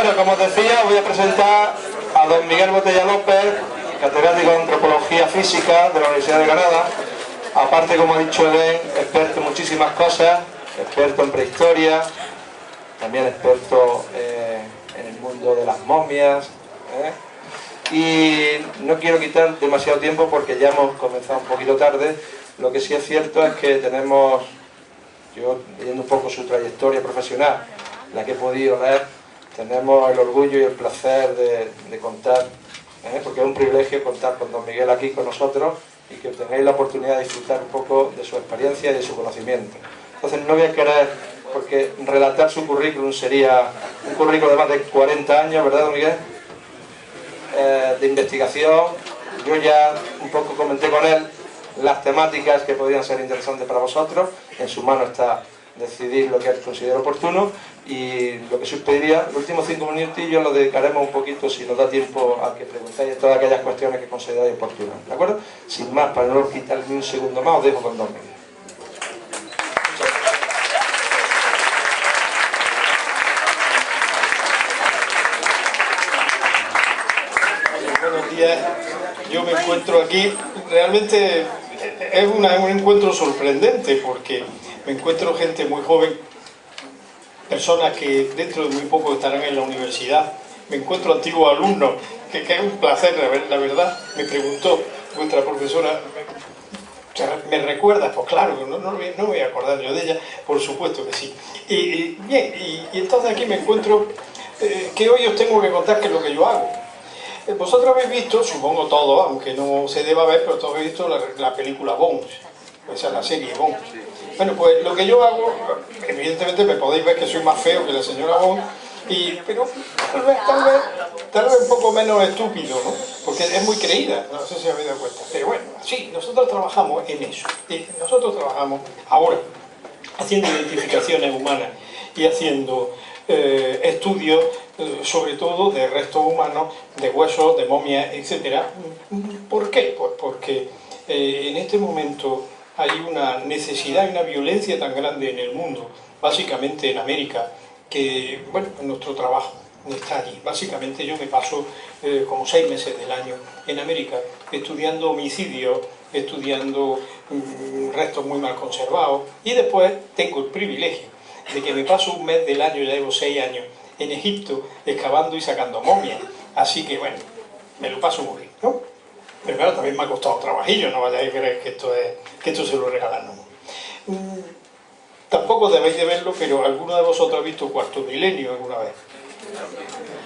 Bueno, como os decía, voy a presentar a don Miguel Botella López, catedrático de Antropología Física de la Universidad de Granada. Aparte, como ha dicho Eden, experto en muchísimas cosas, experto en prehistoria, también experto en el mundo de las momias, y no quiero quitar demasiado tiempo porque ya hemos comenzado un poquito tarde. Lo que sí es cierto es que tenemos, yo leyendo un poco su trayectoria profesional, la que he podido leer, tenemos el orgullo y el placer de contar, porque es un privilegio contar con don Miguel aquí con nosotros y que tengáis la oportunidad de disfrutar un poco de su experiencia y de su conocimiento. Entonces no voy a querer, porque relatar su currículum sería un currículum de más de 40 años, ¿verdad, don Miguel? De investigación. Yo ya un poco comenté con él las temáticas que podrían ser interesantes para vosotros. En su mano está decidir lo que él considera oportuno, y lo que os pediría, los últimos 5 minutillos los dedicaremos un poquito, si nos da tiempo, a que preguntéis todas aquellas cuestiones que consideráis oportunas, ¿de acuerdo? Sin más, para no quitarle ni un segundo más, os dejo con don Miguel. Buenos días, yo me encuentro aquí, realmente es un encuentro sorprendente porque me encuentro gente muy joven, personas que dentro de muy poco estarán en la universidad, me encuentro antiguos alumnos, que es un placer, la verdad. Me preguntó vuestra profesora, ¿me recuerdas? Pues claro, no me voy a acordar yo de ella, por supuesto que sí. Y entonces aquí me encuentro que hoy os tengo que contar qué es lo que yo hago. Vosotros habéis visto, supongo todos, aunque no se deba ver, pero todos habéis visto la película Bones, esa es la serie Bones. Bueno, pues lo que yo hago, evidentemente me podéis ver que soy más feo que la señora Bones, pero tal vez un poco menos estúpido, ¿no? Porque es muy creída, no sé si habéis dado cuenta. Pero bueno, sí, nosotros trabajamos en eso. Nosotros trabajamos ahora haciendo identificaciones humanas y haciendo estudios, sobre todo de restos humanos, de huesos, de momias, etc. ¿Por qué? Pues porque en este momento hay una necesidad y una violencia tan grande en el mundo, básicamente en América, que, bueno, nuestro trabajo está allí. Básicamente yo me paso como 6 meses del año en América estudiando homicidios, estudiando restos muy mal conservados, y después tengo el privilegio de que me paso un mes del año, ya llevo 6 años, en Egipto, excavando y sacando momias. Así que, bueno, me lo paso muy bien, ¿no? Pero claro, también me ha costado trabajillo, no vayáis a creer que esto se lo regalan. Tampoco debéis de verlo, pero ¿alguno de vosotros ha visto Cuarto Milenio alguna vez?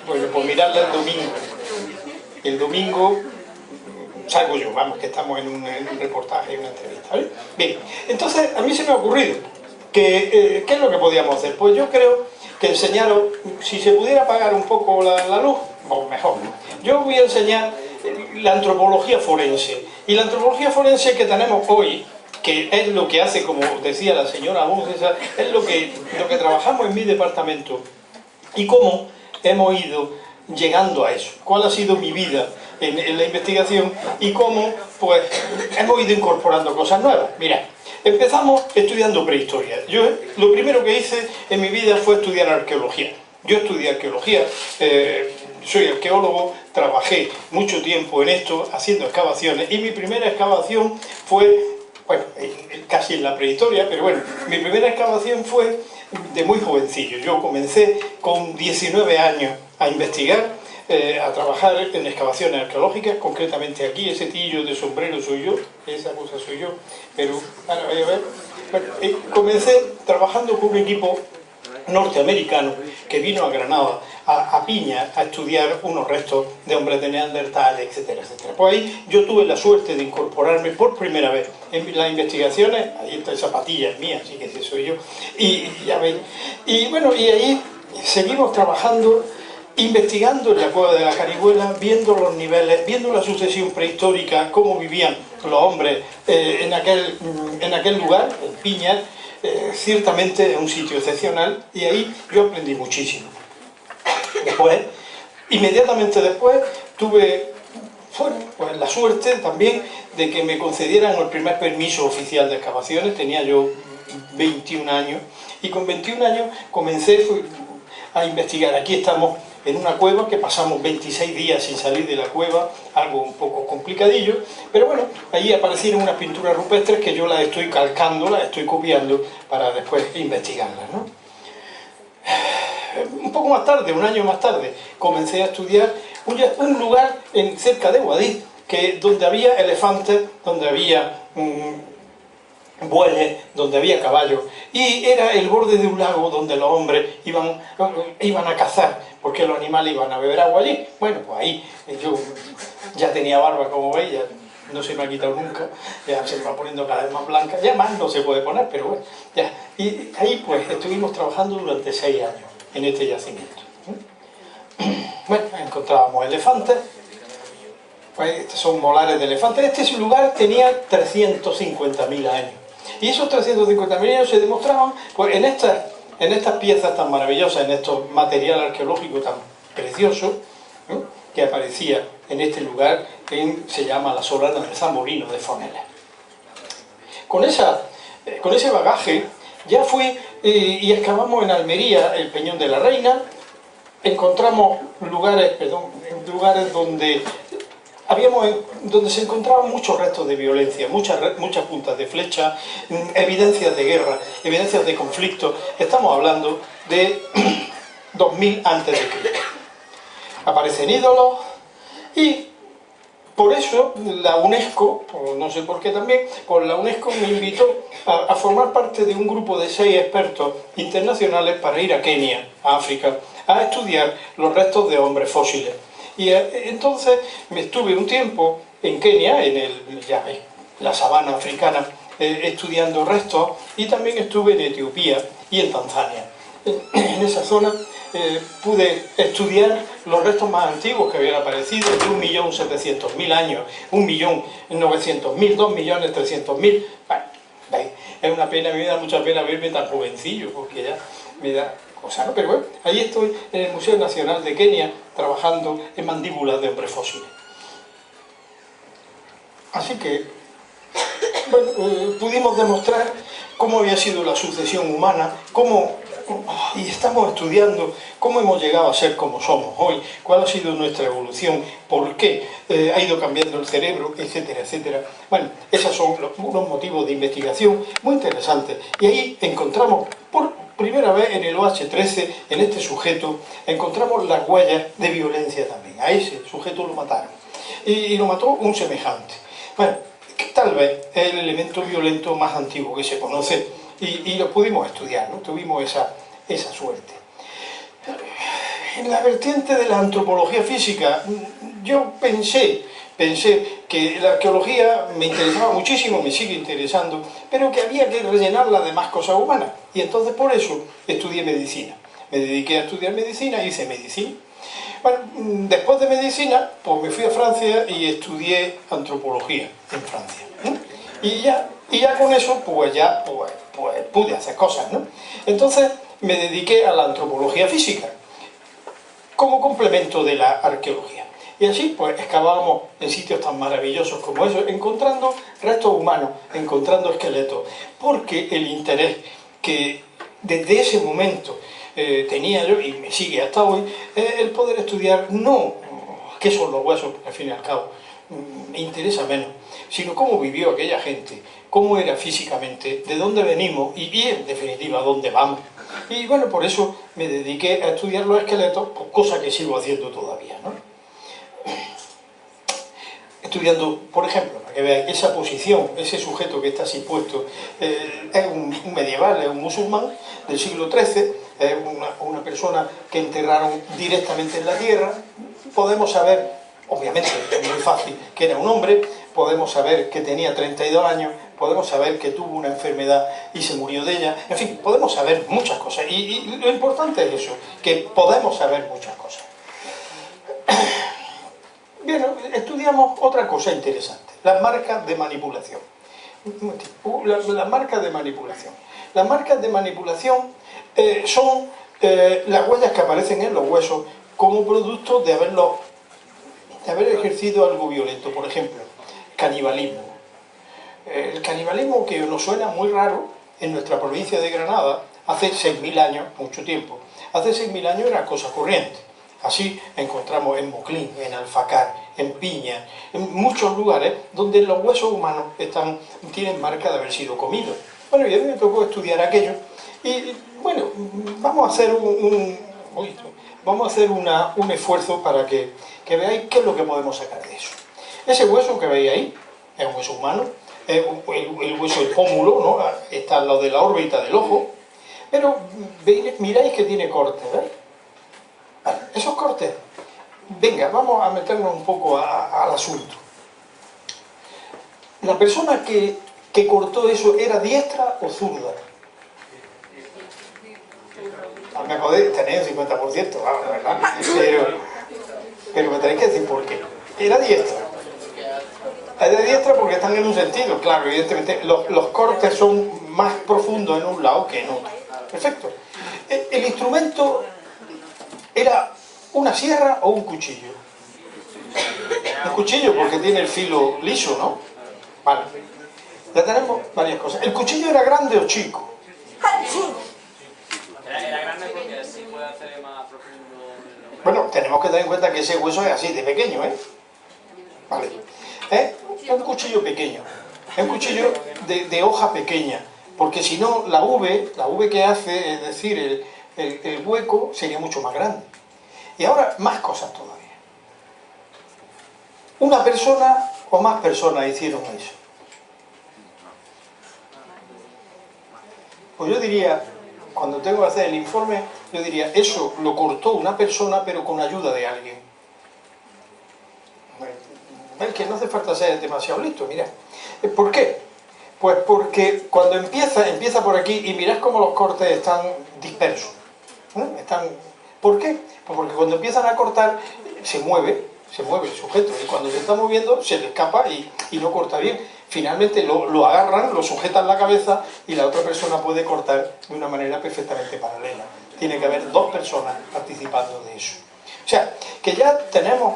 Bueno, pues miradla el domingo. El domingo salgo yo, vamos, que estamos en un reportaje, en una entrevista, ¿vale? Bien, entonces a mí se me ha ocurrido que, ¿qué es lo que podíamos hacer? Pues yo creo que enseñaros, si se pudiera apagar un poco la luz, pues mejor. Yo voy a enseñar la antropología forense. Y la antropología forense que tenemos hoy, que es lo que hace, como decía la señora Bones, es lo que trabajamos en mi departamento, y cómo hemos ido llegando a eso. ¿Cuál ha sido mi vida en la investigación? Y cómo, pues, hemos ido incorporando cosas nuevas. Mirad, empezamos estudiando prehistoria. Yo lo primero que hice en mi vida fue estudiar arqueología. Yo estudié arqueología, soy arqueólogo, trabajé mucho tiempo en esto, haciendo excavaciones, y mi primera excavación fue, bueno, casi en la prehistoria, pero bueno, mi primera excavación fue de muy jovencillo. Yo comencé con 19 años a investigar, a trabajar en excavaciones arqueológicas, concretamente aquí, ese tillo de sombrero soy yo, esa cosa soy yo, pero ahora voy a ver. Bueno, comencé trabajando con un equipo norteamericano que vino a Granada, a Piña, a estudiar unos restos de hombres de Neandertal, etcétera, etcétera. Pues ahí yo tuve la suerte de incorporarme por primera vez en las investigaciones. Ahí está esa patilla, es mía, así que ese soy yo, y ya veis. Y bueno, y ahí seguimos trabajando, investigando en la cueva de la Carihuela, viendo los niveles, viendo la sucesión prehistórica, cómo vivían los hombres en aquel lugar, en Piña. Ciertamente es un sitio excepcional, y ahí yo aprendí muchísimo. Después, inmediatamente después, tuve pues, la suerte también de que me concedieran el primer permiso oficial de excavaciones. Tenía yo 21 años, y con 21 años comencé a investigar. Aquí estamos en una cueva que pasamos 26 días sin salir de la cueva, algo un poco complicadillo, pero bueno, allí aparecieron unas pinturas rupestres que yo las estoy calcando, las estoy copiando para después investigarlas, ¿no? Un poco más tarde, un año más tarde, comencé a estudiar un lugar cerca de Guadix, donde había elefantes, donde había bueyes, donde había caballos, y era el borde de un lago donde los hombres iban a cazar, porque los animales iban a beber agua allí. Bueno, pues ahí yo ya tenía barba, como veis, ya no se me ha quitado nunca, ya se me va poniendo cada vez más blanca, ya más no se puede poner, pero bueno, ya. Y ahí pues estuvimos trabajando durante 6 años en este yacimiento. Bueno, encontrábamos elefantes, pues estos son molares de elefantes. Este lugar tenía 350.000 años. Y esos 350.000 años se demostraban pues, en estas piezas tan maravillosas, en estos material arqueológico tan precioso, ¿no?, que aparecía en este lugar que se llama la Solana del Zamorino de Fonella. Con ese bagaje ya fui y excavamos en Almería el Peñón de la Reina. Encontramos lugares donde se encontraban muchos restos de violencia, muchas puntas de flecha, evidencias de guerra, evidencias de conflicto. Estamos hablando de 2000 a.C. Aparecen ídolos y por eso la UNESCO, no sé por qué también, pues la UNESCO me invitó a formar parte de un grupo de 6 expertos internacionales para ir a Kenia, a África, a estudiar los restos de hombres fósiles. Y entonces me estuve un tiempo en Kenia, la sabana africana, estudiando restos, y también estuve en Etiopía y en Tanzania. En esa zona pude estudiar los restos más antiguos que habían aparecido de 1.700.000 años, 1.900.000, 2.300.000. Bueno, ¿veis? Es una pena, me da mucha pena verme tan jovencillo, porque ya me da cosa, ¿no? Pero bueno, ahí estoy en el Museo Nacional de Kenia trabajando en mandíbulas de hombres fósiles. Así que, bueno, pudimos demostrar cómo había sido la sucesión humana, y estamos estudiando cómo hemos llegado a ser como somos hoy, cuál ha sido nuestra evolución, por qué ha ido cambiando el cerebro, etcétera, etcétera. Bueno, esos son unos motivos de investigación muy interesantes. Y ahí encontramos, por primera vez en el OH13, en este sujeto, encontramos las huellas de violencia también. A ese sujeto lo mataron. Y lo mató un semejante. Bueno, que tal vez es el elemento violento más antiguo que se conoce. Y lo pudimos estudiar, ¿no? Tuvimos esa suerte. En la vertiente de la antropología física, yo pensé que la arqueología me interesaba muchísimo, me sigue interesando, pero que había que rellenarla de más cosas humanas. Y entonces por eso estudié medicina. Me dediqué a estudiar medicina, hice medicina. Bueno, después de medicina, pues me fui a Francia y estudié antropología en Francia. Y ya con eso, pues pude hacer cosas, ¿no? Entonces me dediqué a la antropología física como complemento de la arqueología. Y así, pues, excavábamos en sitios tan maravillosos como esos, encontrando restos humanos, encontrando esqueletos, porque el interés que desde ese momento tenía yo, y me sigue hasta hoy, el poder estudiar no qué son los huesos, al fin y al cabo, me interesa menos, sino cómo vivió aquella gente, cómo era físicamente, de dónde venimos y en definitiva, dónde vamos. Y bueno, por eso me dediqué a estudiar los esqueletos, pues, cosa que sigo haciendo todavía, ¿no? Estudiando, por ejemplo, para que veáis esa posición, ese sujeto que está así puesto, es un medieval, es un musulmán del siglo XIII, es una persona que enterraron directamente en la tierra. Podemos saber, obviamente es muy fácil, que era un hombre, podemos saber que tenía 32 años, podemos saber que tuvo una enfermedad y se murió de ella, en fin, podemos saber muchas cosas, y lo importante es eso, que podemos saber muchas cosas. Bien, estudiamos otra cosa interesante, las marcas de manipulación. Las marcas de manipulación. Las marcas de manipulación son las huellas que aparecen en los huesos como producto de haber ejercido algo violento. Por ejemplo, canibalismo. El canibalismo, que nos suena muy raro, en nuestra provincia de Granada, hace 6.000 años, mucho tiempo, hace 6.000 años era cosa corriente. Así encontramos en Moclín, en Alfacar, en Piña, en muchos lugares donde los huesos humanos tienen marca de haber sido comidos. Bueno, y a mí me tocó estudiar aquello y bueno, vamos a hacer un esfuerzo para que veáis qué es lo que podemos sacar de eso. Ese hueso que veis ahí es un hueso humano, es el hueso del pómulo, ¿no? Está al lado de la órbita del ojo, pero miráis que tiene cortes, ¿veis? Vale, esos cortes, venga, vamos a meternos un poco al asunto. La persona que cortó eso, ¿era diestra o zurda? Me podéis tener un 50%, vamos, ¿verdad? Pero me tenéis que decir por qué. Era diestra. Es de diestra porque están en un sentido, claro, evidentemente los cortes son más profundos en un lado que en otro. Perfecto. El instrumento era una sierra o un cuchillo. Un cuchillo porque tiene el filo liso, ¿no? Vale. Ya tenemos varias cosas. ¿El cuchillo era grande o chico? Era grande porque así puede hacer más profundo. Bueno, tenemos que tener en cuenta que ese hueso es así de pequeño, ¿eh? Vale. Es un cuchillo pequeño. Es un cuchillo de hoja pequeña. Porque si no, la V que hace, es decir, el hueco, sería mucho más grande. Y ahora, más cosas todavía. ¿Una persona o más personas hicieron eso? Pues yo diría, cuando tengo que hacer el informe, yo diría, eso lo cortó una persona, pero con ayuda de alguien. ¿Ves que no hace falta ser demasiado listo? Mira. ¿Por qué? Pues porque cuando empieza por aquí y mirad cómo los cortes están dispersos. ¿Por qué? Pues porque cuando empiezan a cortar se mueve el sujeto y cuando se está moviendo se le escapa y no corta bien. Finalmente lo agarran, lo sujetan la cabeza y la otra persona puede cortar de una manera perfectamente paralela. Tiene que haber dos personas participando de eso. O sea, que ya tenemos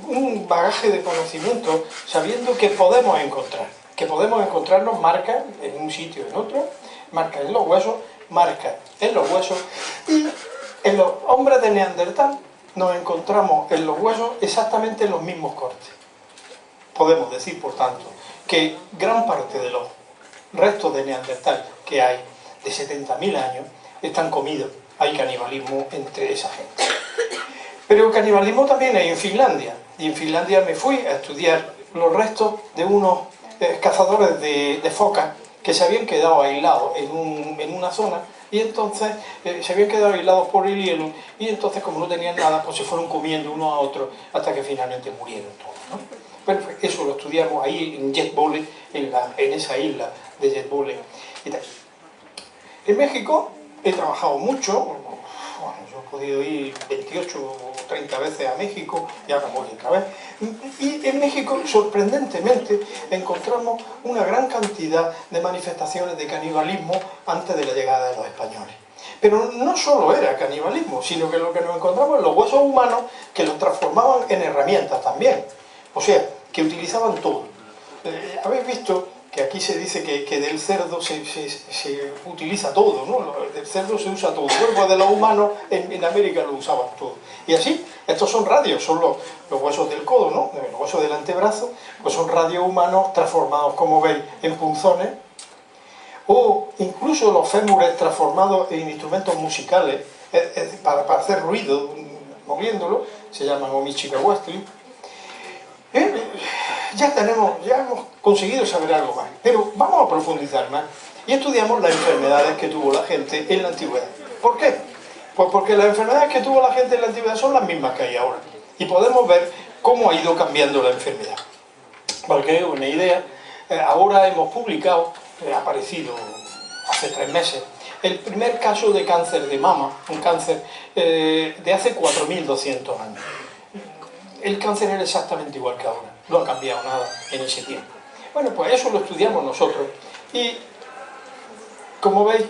un bagaje de conocimiento sabiendo que podemos encontrarnos marcas en un sitio o en otro, marcas en los huesos, y en los hombres de Neandertal nos encontramos en los huesos exactamente los mismos cortes. Podemos decir, por tanto, que gran parte de los restos de Neandertal que hay de 70.000 años están comidos. Hay canibalismo entre esa gente. Pero canibalismo también hay en Finlandia. Y en Finlandia me fui a estudiar los restos de unos cazadores de focas que se habían quedado aislados en una zona y entonces se habían quedado aislados por el hielo y entonces como no tenían nada pues se fueron comiendo unos a otros hasta que finalmente murieron todos, ¿no? Bueno, eso lo estudiamos ahí en Jet Bolle, en esa isla de Jet Bolle y tal. En México he trabajado mucho, bueno, yo he podido ir 28 o 30 veces a México y ahora voy otra vez. Y en México, sorprendentemente, encontramos una gran cantidad de manifestaciones de canibalismo antes de la llegada de los españoles. Pero no solo era canibalismo, sino que lo que nos encontramos en los huesos humanos que los transformaban en herramientas también. O sea, que utilizaban todo. Habéis visto que aquí se dice que del cerdo se utiliza todo, ¿no? Del cerdo se usa todo. Pues de los humanos en América lo usaban todo. Y así, estos son radios, son los huesos del codo, ¿no? Los huesos del antebrazo, pues son radios humanos transformados, como veis, en punzones. O incluso los fémures transformados en instrumentos musicales, para hacer ruido, moviéndolo, se llaman omichicawastli. Ya hemos conseguido saber algo más, pero vamos a profundizar más y estudiamos las enfermedades que tuvo la gente en la antigüedad. ¿Por qué? Pues porque las enfermedades que tuvo la gente en la antigüedad son las mismas que hay ahora y podemos ver cómo ha ido cambiando la enfermedad. Para que una idea, ahora hemos publicado, ha aparecido hace 3 meses, el primer caso de cáncer de mama, un cáncer de hace 4.200 años. El cáncer era exactamente igual que ahora, no ha cambiado nada en ese tiempo. Bueno, pues eso lo estudiamos nosotros y, como veis,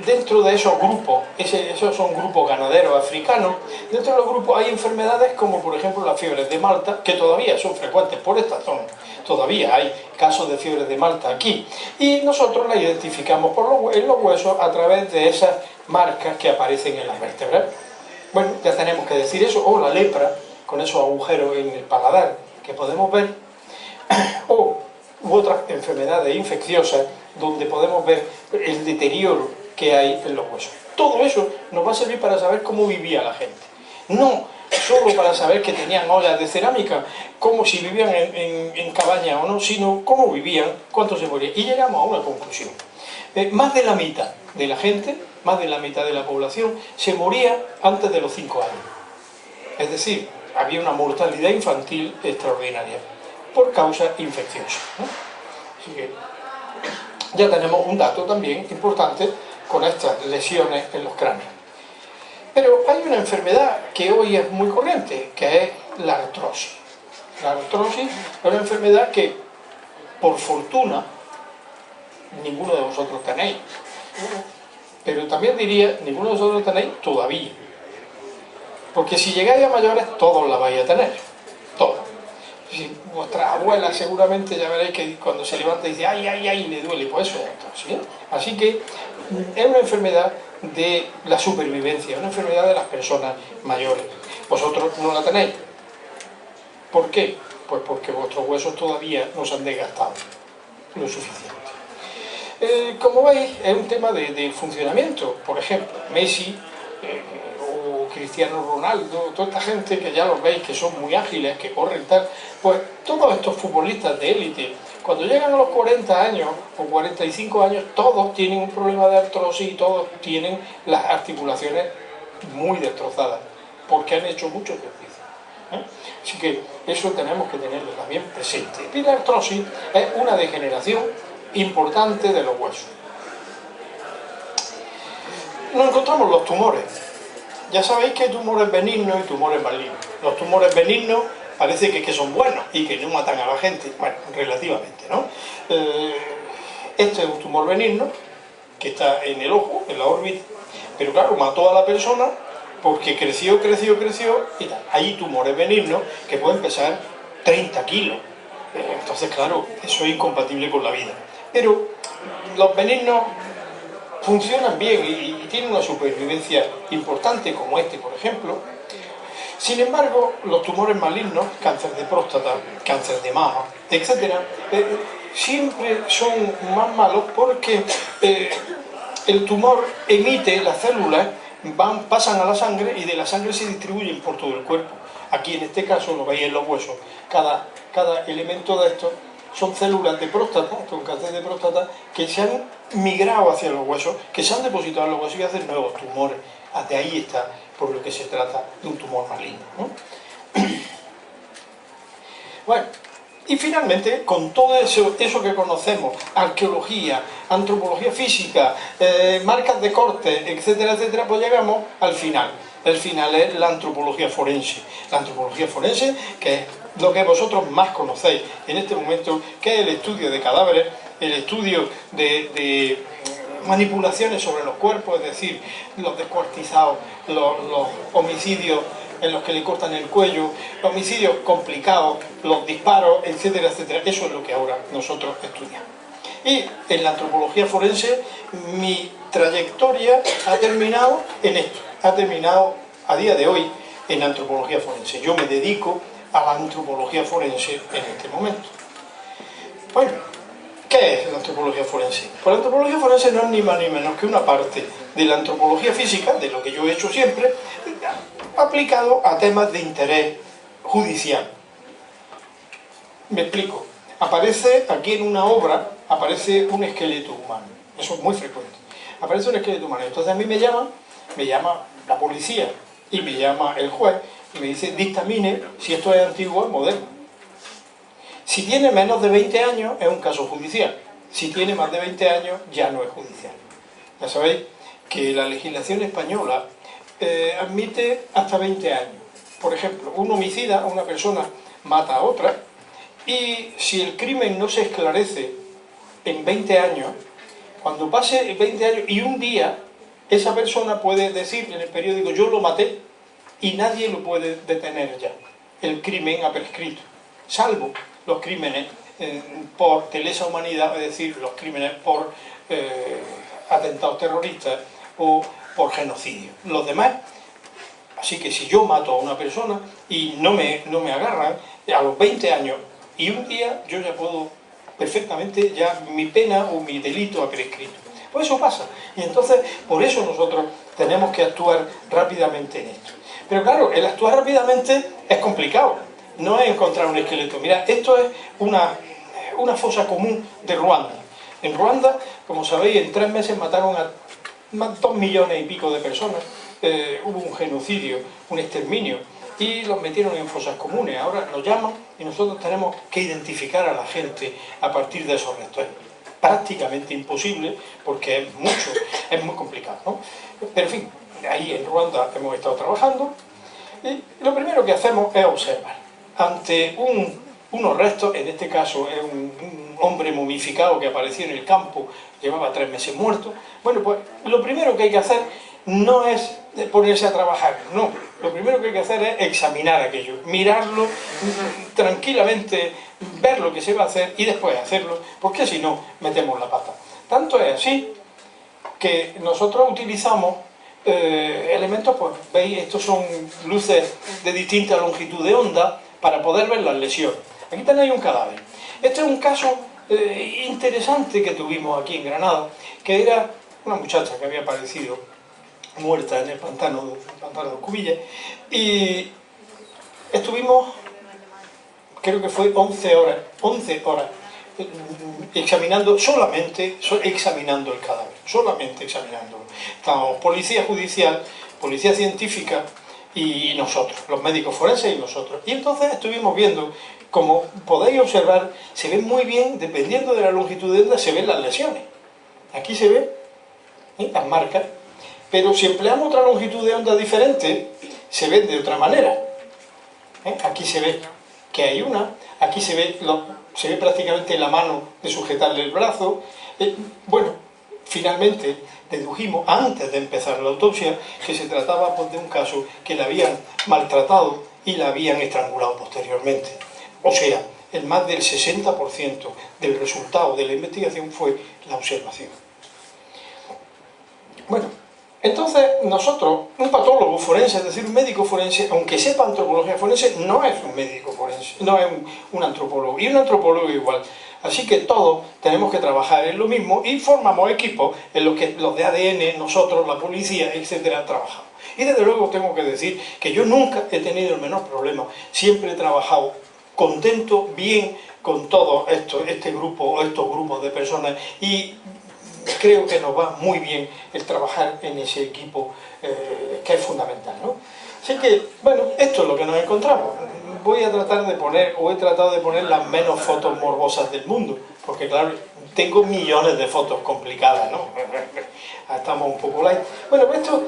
dentro de esos grupos, esos son grupos ganaderos africanos, dentro de los grupos hay enfermedades como por ejemplo las fiebres de Malta, que todavía son frecuentes por esta zona, todavía hay casos de fiebres de Malta aquí, y nosotros las identificamos en los huesos a través de esas marcas que aparecen en las vértebras. Bueno, ya tenemos que decir eso, o la lepra, con esos agujeros en el paladar que podemos ver, u otras enfermedades infecciosas donde podemos ver el deterioro que hay en los huesos. Todo eso nos va a servir para saber cómo vivía la gente. No solo para saber que tenían ollas de cerámica, como si vivían en cabaña o no, sino cómo vivían, cuánto se morían. Y llegamos a una conclusión. Más de la mitad de la gente, más de la mitad de la población, se moría antes de los 5 años. Es decir, había una mortalidad infantil extraordinaria por causa infecciosa, ¿no? Así que ya tenemos un dato también importante con estas lesiones en los cráneos. Pero hay una enfermedad que hoy es muy corriente, que es la artrosis. La artrosis es una enfermedad que, por fortuna, ninguno de vosotros tenéis. Pero también diría, ninguno de vosotros tenéis todavía. Porque si llegáis a mayores, todos la vais a tener. Todos. Si vuestras abuelas seguramente ya veréis que cuando se levanta dice ay, ay, ay, le duele. Pues eso es artrosis, ¿sí? Así que es una enfermedad de la supervivencia, una enfermedad de las personas mayores. Vosotros no la tenéis. ¿Por qué? Pues porque vuestros huesos todavía no se han desgastado lo suficiente. Como veis, es un tema de funcionamiento. Por ejemplo, Messi o Cristiano Ronaldo, toda esta gente que ya los veis que son muy ágiles, que corren tal, pues todos estos futbolistas de élite, cuando llegan a los 40 años o 45 años, todos tienen un problema de artrosis y todos tienen las articulaciones muy destrozadas, porque han hecho mucho ejercicio. Así que eso tenemos que tenerlo también presente. Y la artrosis es una degeneración importante de los huesos. Nos encontramos los tumores. Ya sabéis que hay tumores benignos y tumores malignos. Los tumores benignos parece que son buenos y que no matan a la gente. Bueno, relativamente, ¿no? Este es un tumor benigno que está en el ojo, en la órbita, pero claro, mató a la persona porque creció y tal. Hay tumores benignos que pueden pesar 30 kilos. Entonces, claro, eso es incompatible con la vida. Pero los benignos funcionan bien y tienen una supervivencia importante, como este, por ejemplo. Sin embargo, los tumores malignos, cáncer de próstata, cáncer de mama, etc., siempre son más malos porque el tumor emite las células, pasan a la sangre y de la sangre se distribuyen por todo el cuerpo. Aquí en este caso lo veis en los huesos. Cada elemento de estos son células de próstata, con cáncer de próstata, que se han migrado hacia los huesos, que se han depositado en los huesos y hacen nuevos tumores. De ahí está por lo que se trata de un tumor maligno, ¿no? Bueno, y finalmente, con todo eso que conocemos, arqueología, antropología física, marcas de corte, etcétera, etcétera, pues llegamos al final. El final es la antropología forense. La antropología forense, que es lo que vosotros más conocéis en este momento, que es el estudio de cadáveres, el estudio de manipulaciones sobre los cuerpos, es decir, los descuartizados, los homicidios en los que le cortan el cuello, los homicidios complicados, los disparos, etcétera, etcétera. Eso es lo que ahora nosotros estudiamos. Y en la antropología forense mi trayectoria ha terminado en esto, ha terminado a día de hoy en antropología forense. Yo me dedico a la antropología forense en este momento. Bueno, ¿qué es la antropología forense? Pues la antropología forense no es ni más ni menos que una parte de la antropología física, de lo que yo he hecho siempre, aplicado a temas de interés judicial. Me explico. Aparece aquí en una obra, aparece un esqueleto humano. Eso es muy frecuente. Aparece un esqueleto humano. Entonces a mí me llama la policía y me llama el juez y me dice, dictamine si esto es antiguo o moderno. Si tiene menos de 20 años es un caso judicial. Si tiene más de 20 años ya no es judicial. Ya sabéis que la legislación española admite hasta 20 años. Por ejemplo, un homicida, una persona mata a otra, y si el crimen no se esclarece en 20 años, cuando pase 20 años y un día, esa persona puede decir en el periódico, yo lo maté, y nadie lo puede detener ya. El crimen ha prescrito, salvo los crímenes de lesa humanidad, es decir, los crímenes por atentados terroristas o por genocidio. Los demás Así que si yo mato a una persona y no me agarran, a los 20 años y un día yo ya puedo perfectamente, ya mi pena o mi delito ha prescrito. Pues eso pasa. Y entonces, por eso nosotros tenemos que actuar rápidamente en esto. Pero claro, el actuar rápidamente es complicado. No es encontrar un esqueleto. Mira, esto es una fosa común de Ruanda. En Ruanda, como sabéis, en 3 meses mataron a 2 millones y pico de personas. Hubo un genocidio, un exterminio, y los metieron en fosas comunes. Ahora nos llaman y nosotros tenemos que identificar a la gente a partir de esos restos. Es prácticamente imposible porque es muy complicado, ¿no? Pero en fin, ahí en Ruanda hemos estado trabajando y lo primero que hacemos es observar. Ante unos restos, en este caso es un hombre momificado que apareció en el campo, llevaba 3 meses muerto. Bueno, pues lo primero que hay que hacer no es ponerse a trabajar, no. Lo primero que hay que hacer es examinar aquello, mirarlo tranquilamente, ver lo que se va a hacer y después hacerlo, porque si no, metemos la pata. Tanto es así que nosotros utilizamos elementos, pues veis, estos son luces de distinta longitud de onda para poder ver las lesiones. Aquí tenéis un cadáver. Este es un caso interesante que tuvimos aquí en Granada, que era una muchacha que había aparecido muerta en el pantano de Cubillas, y estuvimos, creo que fue 11 horas examinando, solamente examinando el cadáver, solamente examinándolo. Estábamos policía judicial, policía científica y nosotros, los médicos forenses y nosotros. Y entonces estuvimos viendo, como podéis observar, se ven muy bien, dependiendo de la longitud de onda, se ven las lesiones. Aquí se ven las marcas, pero si empleamos otra longitud de onda diferente, se ven de otra manera. Aquí se ve que hay una, aquí se ve prácticamente la mano de sujetarle el brazo. Bueno, finalmente dedujimos, antes de empezar la autopsia, que se trataba pues, de un caso que la habían maltratado y la habían estrangulado posteriormente. O sea, el más del 60% del resultado de la investigación fue la observación. Bueno, entonces nosotros, un patólogo forense, es decir, un médico forense, aunque sepa antropología forense, no es un médico forense, no es un antropólogo, y un antropólogo igual. Así que todos tenemos que trabajar en lo mismo y formamos equipos en los que los de ADN, nosotros, la policía, etcétera, trabajamos. Y desde luego tengo que decir que yo nunca he tenido el menor problema, siempre he trabajado contento, bien con todo este grupo o estos grupos de personas, y creo que nos va muy bien el trabajar en ese equipo que es fundamental, ¿no? Así que, bueno, esto es lo que nos encontramos. Voy a tratar de poner, o he tratado de poner las menos fotos morbosas del mundo, porque claro, tengo millones de fotos complicadas, ¿no? Estamos un poco light. Bueno, esto,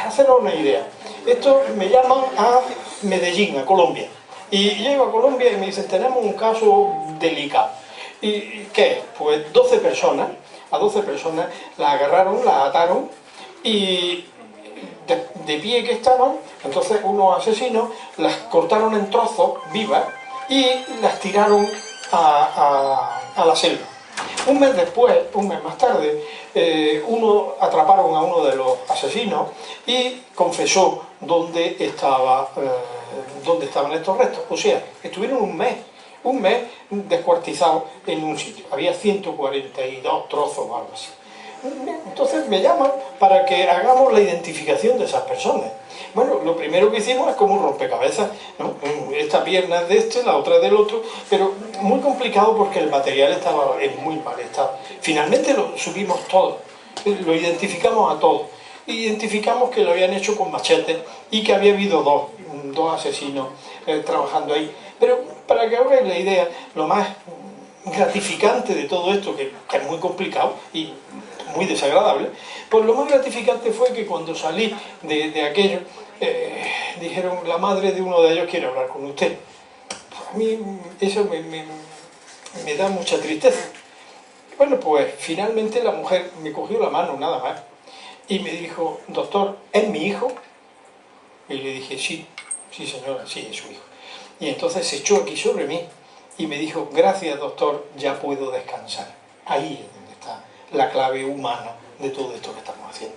hacernos una idea. Esto me llaman a Medellín, a Colombia. Y llego a Colombia y me dicen, tenemos un caso delicado. ¿Y qué es? Pues a 12 personas las agarraron, las ataron y de pie que estaban, entonces unos asesinos las cortaron en trozos vivas y las tiraron a la selva. Un mes después, un mes más tarde, atraparon a uno de los asesinos y confesó dónde estaban estos restos. O sea, estuvieron un mes descuartizados en un sitio. Había 142 trozos o algo así. Entonces me llaman para que hagamos la identificación de esas personas. Bueno, lo primero que hicimos es como un rompecabezas, ¿no? Esta pierna es de este, la otra es del otro, pero muy complicado porque el material estaba en muy mal estado. Finalmente lo subimos todo, lo identificamos a todos. Identificamos que lo habían hecho con machetes y que había habido dos asesinos trabajando ahí. Pero para que hagáis la idea, lo más gratificante de todo esto, que es muy complicado y muy desagradable, pues lo más gratificante fue que cuando salí de aquello, dijeron, la madre de uno de ellos quiere hablar con usted. A mí eso me da mucha tristeza. Bueno, pues finalmente la mujer me cogió la mano, nada más, y me dijo, doctor, ¿es mi hijo? Y le dije, sí señora, sí, es su hijo. Y entonces se echó aquí sobre mí y me dijo, gracias doctor, ya puedo descansar. Ahí es donde está la clave humana de todo esto que estamos haciendo.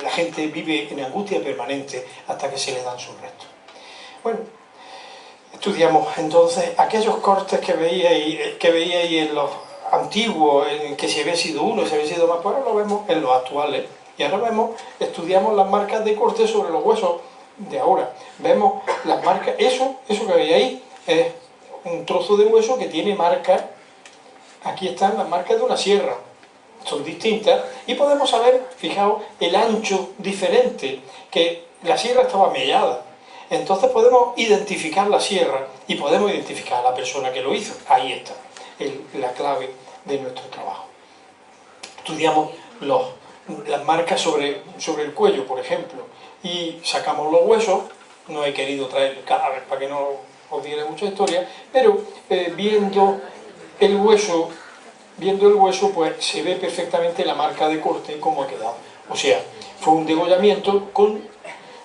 la gente vive en angustia permanente hasta que se le dan sus restos. Bueno, estudiamos entonces aquellos cortes que veíais en los antiguos, en que si había sido uno, si había sido más, pues ahora lo vemos en los actuales. Y ahora estudiamos las marcas de corte sobre los huesos de ahora. Vemos las marcas, eso que veis ahí es un trozo de hueso que tiene marcas. Aquí están las marcas de una sierra, son distintas, y podemos saber, fijaos, el ancho diferente, que la sierra estaba mellada. Entonces podemos identificar la sierra y podemos identificar a la persona que lo hizo. Ahí está la clave de nuestro trabajo. Estudiamos las marcas sobre el cuello, por ejemplo, y sacamos los huesos. No he querido traer el cadáver para que no os diera mucha historia, pero viendo el hueso, pues se ve perfectamente la marca de corte, cómo ha quedado. O sea, fue un degollamiento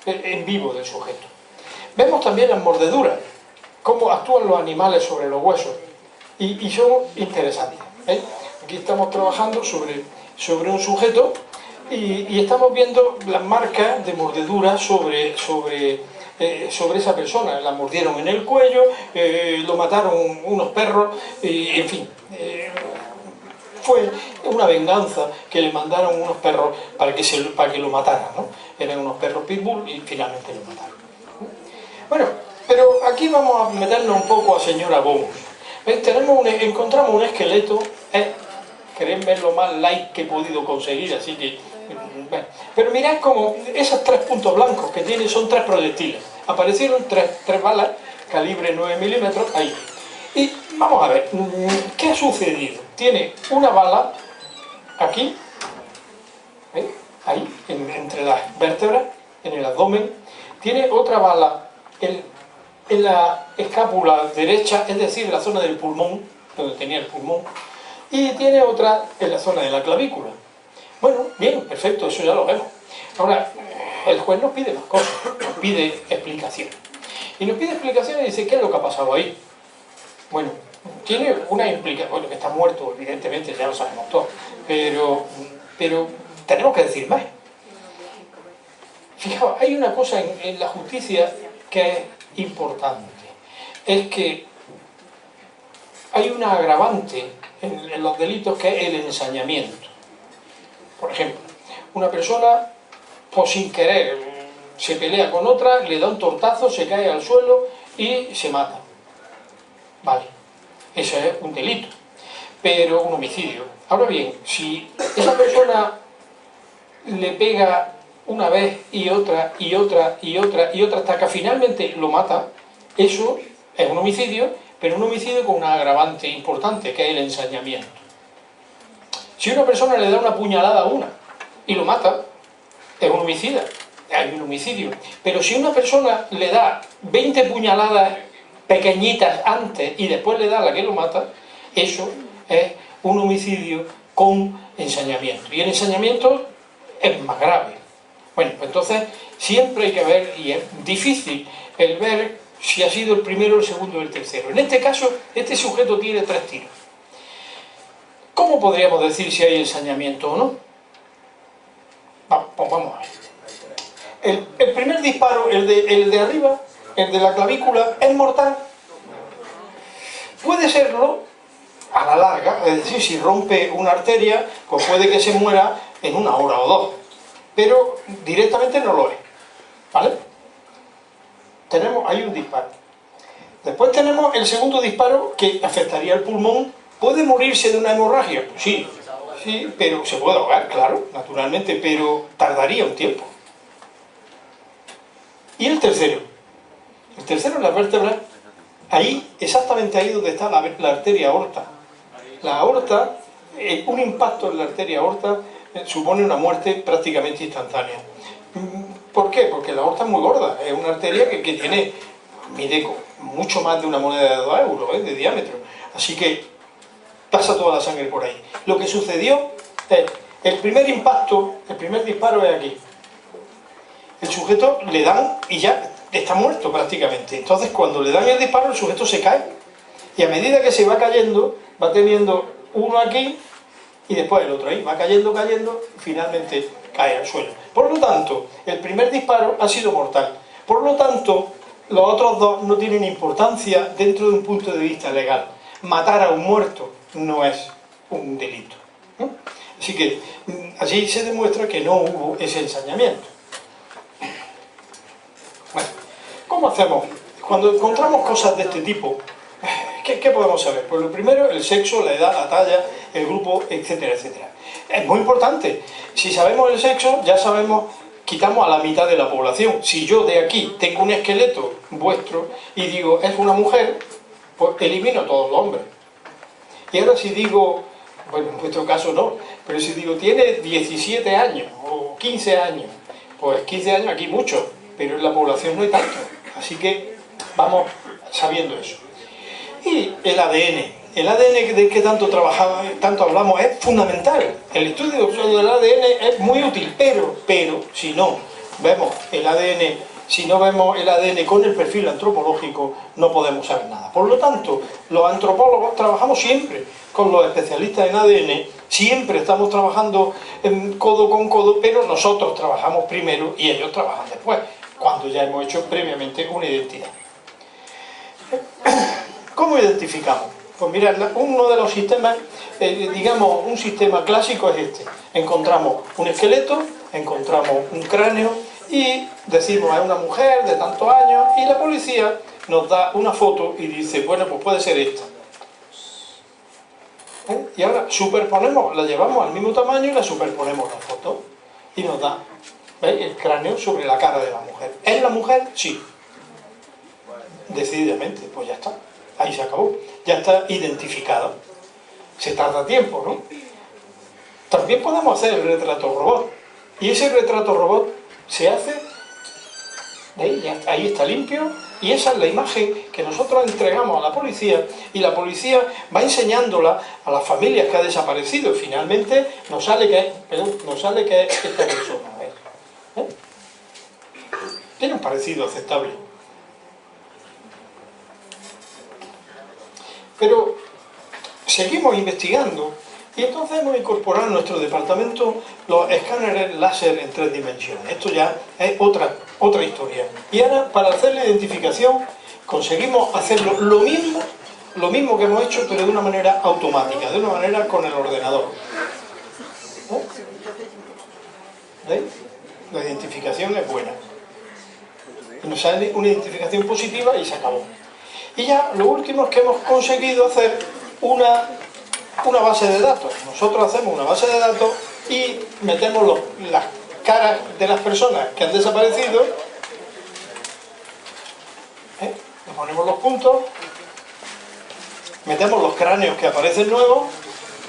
en vivo del sujeto. Vemos también las mordeduras, cómo actúan los animales sobre los huesos, y son interesantes. Aquí estamos trabajando sobre un sujeto y estamos viendo las marcas de mordedura sobre esa persona. La mordieron en el cuello, lo mataron unos perros, y, en fin, fue una venganza que le mandaron unos perros para que lo mataran, ¿no? Eran unos perros pitbull y finalmente lo mataron. Bueno, pero aquí vamos a meternos un poco a señora Bones. Encontramos un esqueleto, queréis ver lo más light que he podido conseguir, así que... Bueno, pero mirad como esos 3 puntos blancos que tiene son 3 proyectiles. Aparecieron 3 balas, calibre 9 milímetros, ahí. Y vamos a ver, ¿qué ha sucedido? Tiene una bala aquí, ahí, entre las vértebras, en el abdomen. Tiene otra bala en la escápula derecha, es decir, en la zona del pulmón, donde tenía el pulmón. Y tiene otra en la zona de la clavícula. Bueno, bien, perfecto, eso ya lo vemos. Ahora, el juez nos pide más cosas, nos pide explicación. Y nos pide explicación y dice, ¿qué es lo que ha pasado ahí? Bueno, tiene una implicación, bueno, que está muerto, evidentemente, ya lo sabemos todos, pero tenemos que decir más. Fijaos, hay una cosa en la justicia que es importante, es que hay una agravante en los delitos que es el ensañamiento. Por ejemplo, una persona, pues sin querer, se pelea con otra, le da un tortazo, se cae al suelo y se mata. Vale, ese es un delito, pero un homicidio. Ahora bien, si esa persona le pega una vez y otra, y otra, y otra, y otra, hasta que finalmente lo mata, eso es un homicidio, pero un homicidio con una agravante importante, que es el ensañamiento. Si una persona le da una puñalada a una y lo mata, es un homicida, hay un homicidio. Pero si una persona le da 20 puñaladas pequeñitas antes y después le da la que lo mata, eso es un homicidio con ensañamiento. Y el ensañamiento es más grave. Bueno, pues entonces siempre hay que ver, y es difícil el ver si ha sido el primero, el segundo o el tercero. En este caso, este sujeto tiene 3 tiros. ¿Cómo podríamos decir si hay ensañamiento o no? Pues vamos a ver. El primer disparo, el de arriba, el de la clavícula, ¿es mortal? Puede serlo a la larga, es decir, si rompe una arteria, pues puede que se muera en 1 hora o 2. Pero directamente no lo es. ¿Vale? Hay un disparo. Después tenemos el segundo disparo que afectaría al pulmón. ¿Puede morirse de una hemorragia? Pues sí, pero se puede ahogar, claro, naturalmente, pero tardaría un tiempo. Y el tercero en las vértebras, ahí, exactamente ahí donde está la arteria aorta. La aorta, un impacto en la arteria aorta supone una muerte prácticamente instantánea. ¿Por qué? Porque la aorta es muy gorda, es una arteria que mide mucho más de una moneda de 2 euros de diámetro. Así que pasa toda la sangre por ahí. Lo que sucedió es, el primer impacto, el primer disparo es aquí. El sujeto le dan y ya está muerto prácticamente. Entonces cuando le dan el disparo el sujeto se cae. Y a medida que se va cayendo, va teniendo uno aquí y después el otro ahí. Va cayendo, y finalmente cae al suelo. Por lo tanto, el primer disparo ha sido mortal. Por lo tanto, los otros dos no tienen importancia dentro de un punto de vista legal. Matar a un muerto no es un delito, ¿no? Así que allí se demuestra que no hubo ese ensañamiento. Bueno, ¿cómo hacemos? Cuando encontramos cosas de este tipo, ¿qué podemos saber? Pues lo primero, el sexo, la edad, la talla, el grupo, etcétera, etcétera. Es muy importante. Si sabemos el sexo, ya sabemos, quitamos a la mitad de la población. Si yo de aquí tengo un esqueleto vuestro y digo, es una mujer, pues elimino a todos los hombres. Y ahora si digo, bueno, en vuestro caso no, pero si digo, tiene 17 años o 15 años, pues 15 años aquí mucho, pero en la población no hay tanto. Así que vamos sabiendo eso. Y el ADN. El ADN de que tanto hablamos es fundamental. El estudio del ADN es muy útil, pero si no vemos el ADN, si no vemos el ADN con el perfil antropológico, no podemos saber nada. Por lo tanto, los antropólogos trabajamos siempre con los especialistas en ADN, siempre estamos trabajando codo con codo, pero nosotros trabajamos primero y ellos trabajan después, cuando ya hemos hecho previamente una identidad. ¿Cómo identificamos? Pues mirad, uno de los sistemas, digamos, un sistema clásico es este. Encontramos un esqueleto, encontramos un cráneo y decimos es una mujer de tantos años y la policía nos da una foto y dice, bueno, pues puede ser esta. Y ahora superponemos, la llevamos al mismo tamaño y la superponemos la foto y nos da, ¿veis?, el cráneo sobre la cara de la mujer. ¿Es la mujer? Sí. Decididamente, pues ya está. Ahí se acabó. Ya está identificado. Se tarda tiempo, ¿no? También podemos hacer el retrato robot. Y ese retrato robot se hace, ¿veis? Ahí está limpio. Y esa es la imagen que nosotros entregamos a la policía. Y la policía va enseñándola a las familias que ha desaparecido. Y finalmente nos sale que es esta persona. ¿Eh? Tiene un parecido aceptable. Pero seguimos investigando y entonces hemos incorporado en nuestro departamento los escáneres láser en 3 dimensiones. Esto ya es otra historia. Y ahora, para hacer la identificación, conseguimos hacerlo lo mismo que hemos hecho, pero de una manera automática, de una manera con el ordenador. ¿Veis? La identificación es buena. Y nos sale una identificación positiva y se acabó. Y ya lo último es que hemos conseguido hacer una base de datos. Nosotros hacemos una base de datos y metemos las caras de las personas que han desaparecido, le ponemos los puntos, metemos los cráneos que aparecen nuevos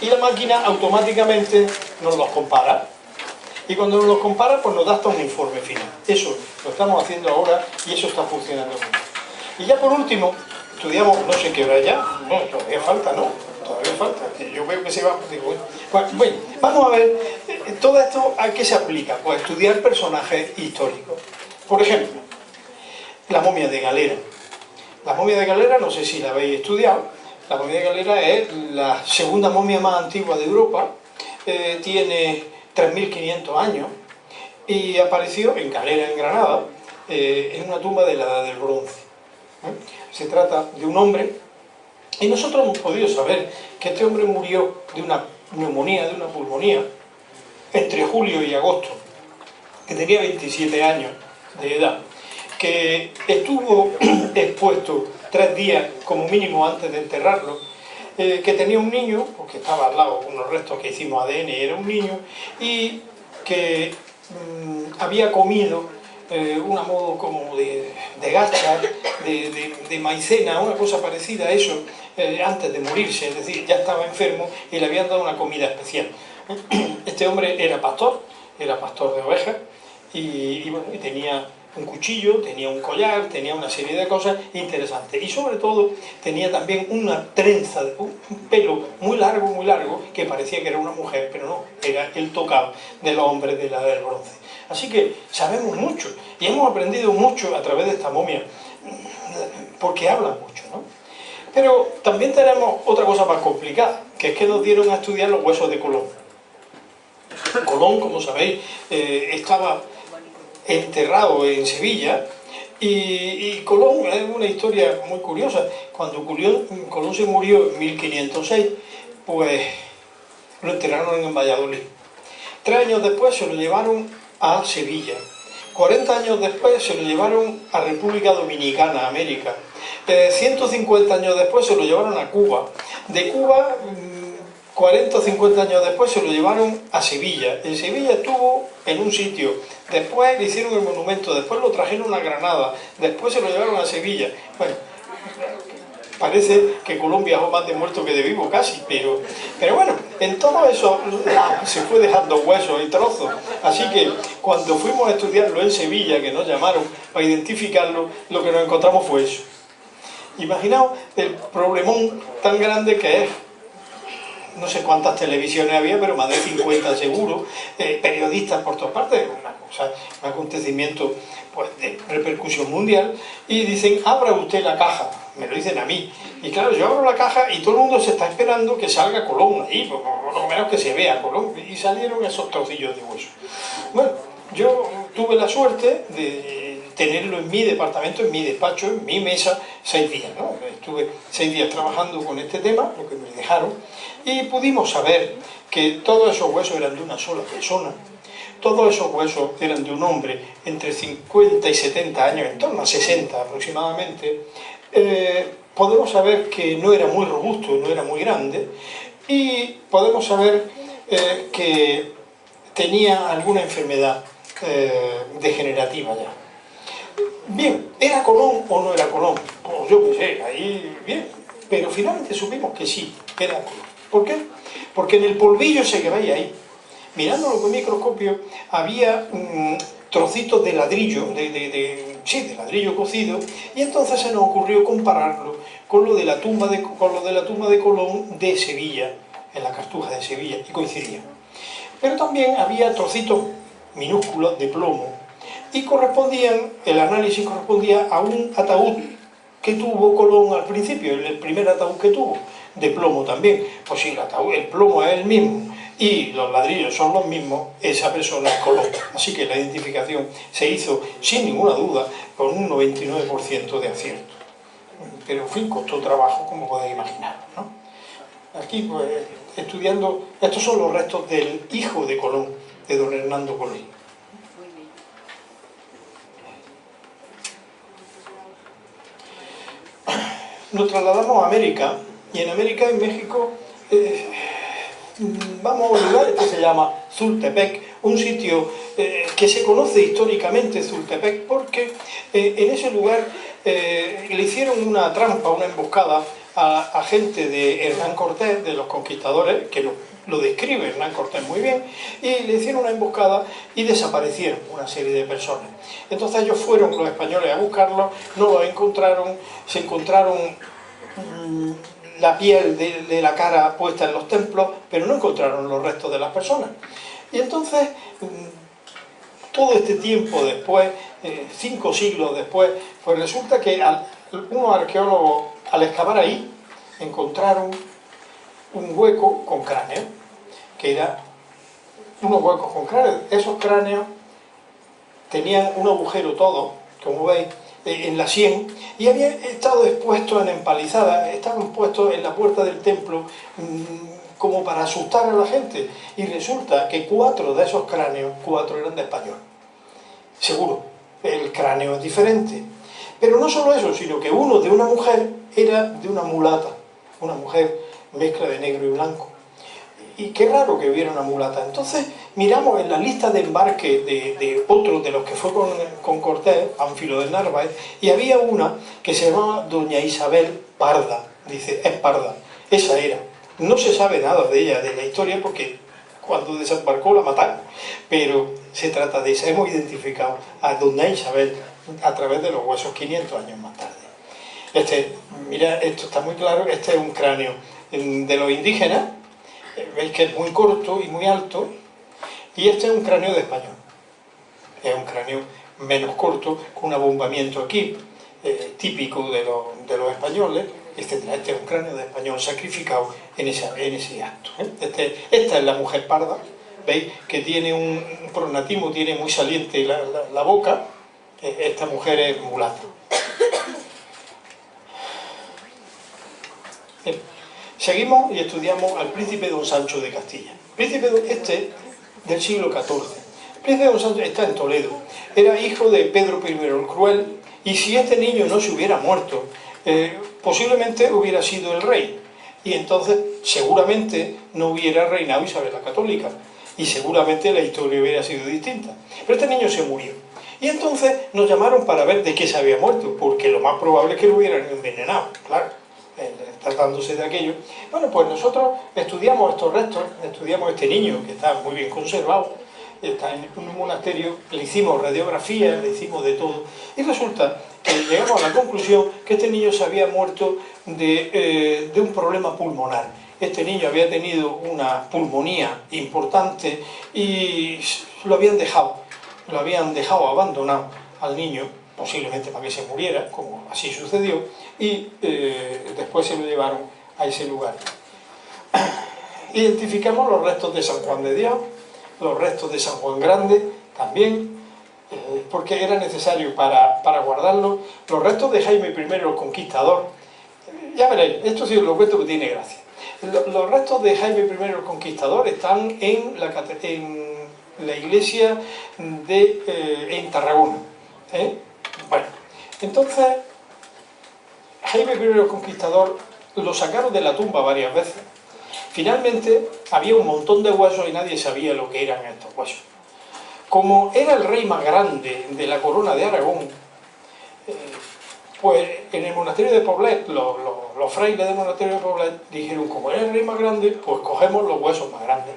y la máquina automáticamente nos los compara. Y cuando nos los compara, pues nos da hasta un informe final. Eso lo estamos haciendo ahora y eso está funcionando muy bien. Y ya por último, estudiamos, no sé qué hora ya, no, todavía falta, ¿no? Todavía falta, yo veo que se va, digo, bueno, vamos a ver, todo esto, ¿a qué se aplica? Pues estudiar personajes históricos. Por ejemplo, la momia de Galera. La momia de Galera, no sé si la habéis estudiado, la momia de Galera es la segunda momia más antigua de Europa, tiene 3.500 años y apareció en Galera, en Granada, en una tumba de la Edad del Bronce. Se trata de un hombre y nosotros hemos podido saber que este hombre murió de una neumonía, de una pulmonía, entre julio y agosto, que tenía 27 años de edad, que estuvo expuesto 3 días como mínimo antes de enterrarlo, que tenía un niño, porque estaba al lado unos restos que hicimos ADN, era un niño, y que había comido una modo como de gacha, de maicena, una cosa parecida a eso, antes de morirse, es decir, ya estaba enfermo y le habían dado una comida especial. Este hombre era pastor de ovejas y bueno, y tenía un cuchillo, tenía un collar, tenía una serie de cosas interesantes y sobre todo tenía también una trenza, un pelo muy largo que parecía que era una mujer, pero no, era el tocado de los hombres de la Edad del Bronce. Así que sabemos mucho y hemos aprendido mucho a través de esta momia, porque habla mucho, ¿no? Pero también tenemos otra cosa más complicada, que es que nos dieron a estudiar los huesos de Colón. Colón, como sabéis, estaba enterrado en Sevilla, y Colón es una historia muy curiosa. Cuando Colón se murió en 1506, pues lo enterraron en Valladolid. 3 años después se lo llevaron a Sevilla. 40 años después se lo llevaron a República Dominicana, América. 150 años después se lo llevaron a Cuba. De Cuba, 40 o 50 años después se lo llevaron a Sevilla. En Sevilla estuvo en un sitio, después le hicieron el monumento, después lo trajeron a Granada, después se lo llevaron a Sevilla. Bueno, parece que Colón viajó más de muerto que de vivo casi, pero bueno, en todo eso se fue dejando huesos y trozos. Así que cuando fuimos a estudiarlo en Sevilla, que nos llamaron para identificarlo, lo que nos encontramos fue eso. Imaginaos el problemón tan grande que es. No sé cuántas televisiones había, pero más de 50 seguro, periodistas por todas partes, un acontecimiento pues, de repercusión mundial, y dicen, abra usted la caja, me lo dicen a mí, y claro, yo abro la caja y todo el mundo se está esperando que salga Colón ahí, por lo menos que se vea Colón, y salieron esos trocillos de hueso. Bueno, yo tuve la suerte de tenerlo en mi departamento, en mi despacho, en mi mesa, 6 días, ¿no? Estuve 6 días trabajando con este tema, lo que me dejaron, y pudimos saber que todos esos huesos eran de una sola persona, todos esos huesos eran de un hombre entre 50 y 70 años, en torno a 60 aproximadamente. Podemos saber que no era muy robusto, no era muy grande, y podemos saber que tenía alguna enfermedad degenerativa ya. Bien, ¿era Colón o no era Colón? Pues yo qué sé, ahí bien, pero finalmente supimos que sí, era Colón. ¿Por qué? Porque en el polvillo ese que veis ahí, mirándolo con microscopio, había trocitos de ladrillo, de ladrillo cocido, y entonces se nos ocurrió compararlo con lo de la tumba de Colón de Sevilla, en la Cartuja de Sevilla, y coincidía. Pero también había trocitos minúsculos de plomo, y el análisis correspondía a un ataúd que tuvo Colón al principio, el primer ataúd que tuvo, de plomo también. Pues si el plomo es el mismo y los ladrillos son los mismos, esa persona es Colón. Así que la identificación se hizo sin ninguna duda con un 99% de acierto. Pero en fin, costó trabajo, como podéis imaginar, ¿no? Aquí, pues, estudiando, estos son los restos del hijo de Colón, de don Hernando Colón. Nos trasladamos a América, y en América, en México, vamos a un lugar que se llama Zultepec, un sitio que se conoce históricamente, Zultepec, porque en ese lugar le hicieron una trampa, una emboscada a gente de Hernán Cortés, de los conquistadores, que lo describe Hernán Cortés muy bien, y le hicieron una emboscada y desaparecieron una serie de personas. Entonces ellos fueron, los españoles, a buscarlos, no los encontraron, se encontraron la piel de la cara puesta en los templos, pero no encontraron los restos de las personas. Y entonces, todo este tiempo después, 5 siglos después, pues resulta que unos arqueólogos, al excavar ahí, encontraron un hueco con cráneo, que era unos huecos con cráneo. Esos cráneos tenían un agujero todo, como veis, en la sien, y habían estado expuestos en empalizadas, estaban puestos en la puerta del templo como para asustar a la gente, y resulta que 4 de esos cráneos, 4 eran de español. Seguro, el cráneo es diferente. Pero no solo eso, sino que uno de una mujer era de una mulata, una mujer mezcla de negro y blanco. Y qué raro que hubiera una mulata. Entonces miramos en la lista de embarque de otro de los que fue con Cortés, Pánfilo de Narváez, y había una que se llamaba Doña Isabel Parda. Dice, es parda, esa era. No se sabe nada de ella, de la historia, porque cuando desembarcó la mataron, pero se trata de esa. Hemos identificado a Doña Isabel a través de los huesos 500 años más tarde. Mira, esto está muy claro, este es un cráneo de los indígenas. Veis que es muy corto y muy alto, y este es un cráneo de español. Es un cráneo menos corto, con un abombamiento aquí, típico de los españoles, etc. Este es un cráneo de español sacrificado en ese acto. Esta es la mujer parda, ¿Veis que tiene un pronatismo, tiene muy saliente la boca? Esta mujer es mulata. Bien. Seguimos y estudiamos al príncipe don Sancho de Castilla. Príncipe del siglo XIV. El príncipe don Sancho está en Toledo. Era hijo de Pedro I el Cruel, y si este niño no se hubiera muerto, posiblemente hubiera sido el rey. Y entonces seguramente no hubiera reinado Isabel la Católica. Y seguramente la historia hubiera sido distinta. Pero este niño se murió. Y entonces nos llamaron para ver de qué se había muerto, porque lo más probable es que lo hubieran envenenado, claro, tratándose de aquello. Bueno, pues nosotros estudiamos estos restos, estudiamos este niño, que está muy bien conservado, está en un monasterio, le hicimos radiografía, le hicimos de todo, y resulta que llegamos a la conclusión que este niño se había muerto de un problema pulmonar. Este niño había tenido una pulmonía importante y lo habían dejado abandonado al niño, posiblemente para que se muriera, como así sucedió, y después se lo llevaron a ese lugar. Identificamos los restos de San Juan de Dios, los restos de San Juan Grande también, porque era necesario para guardarlos, los restos de Jaime I el Conquistador. Ya veréis, esto sí os lo cuento que tiene gracia. Los restos de Jaime I el Conquistador están en la iglesia en Tarragona. Bueno, entonces Jaime I el Conquistador lo sacaron de la tumba varias veces. Finalmente había un montón de huesos y nadie sabía lo que eran estos huesos. Como era el rey más grande de la corona de Aragón, pues en el monasterio de Poblet, los frailes del monasterio de Poblet dijeron, como era el rey más grande, pues cogemos los huesos más grandes.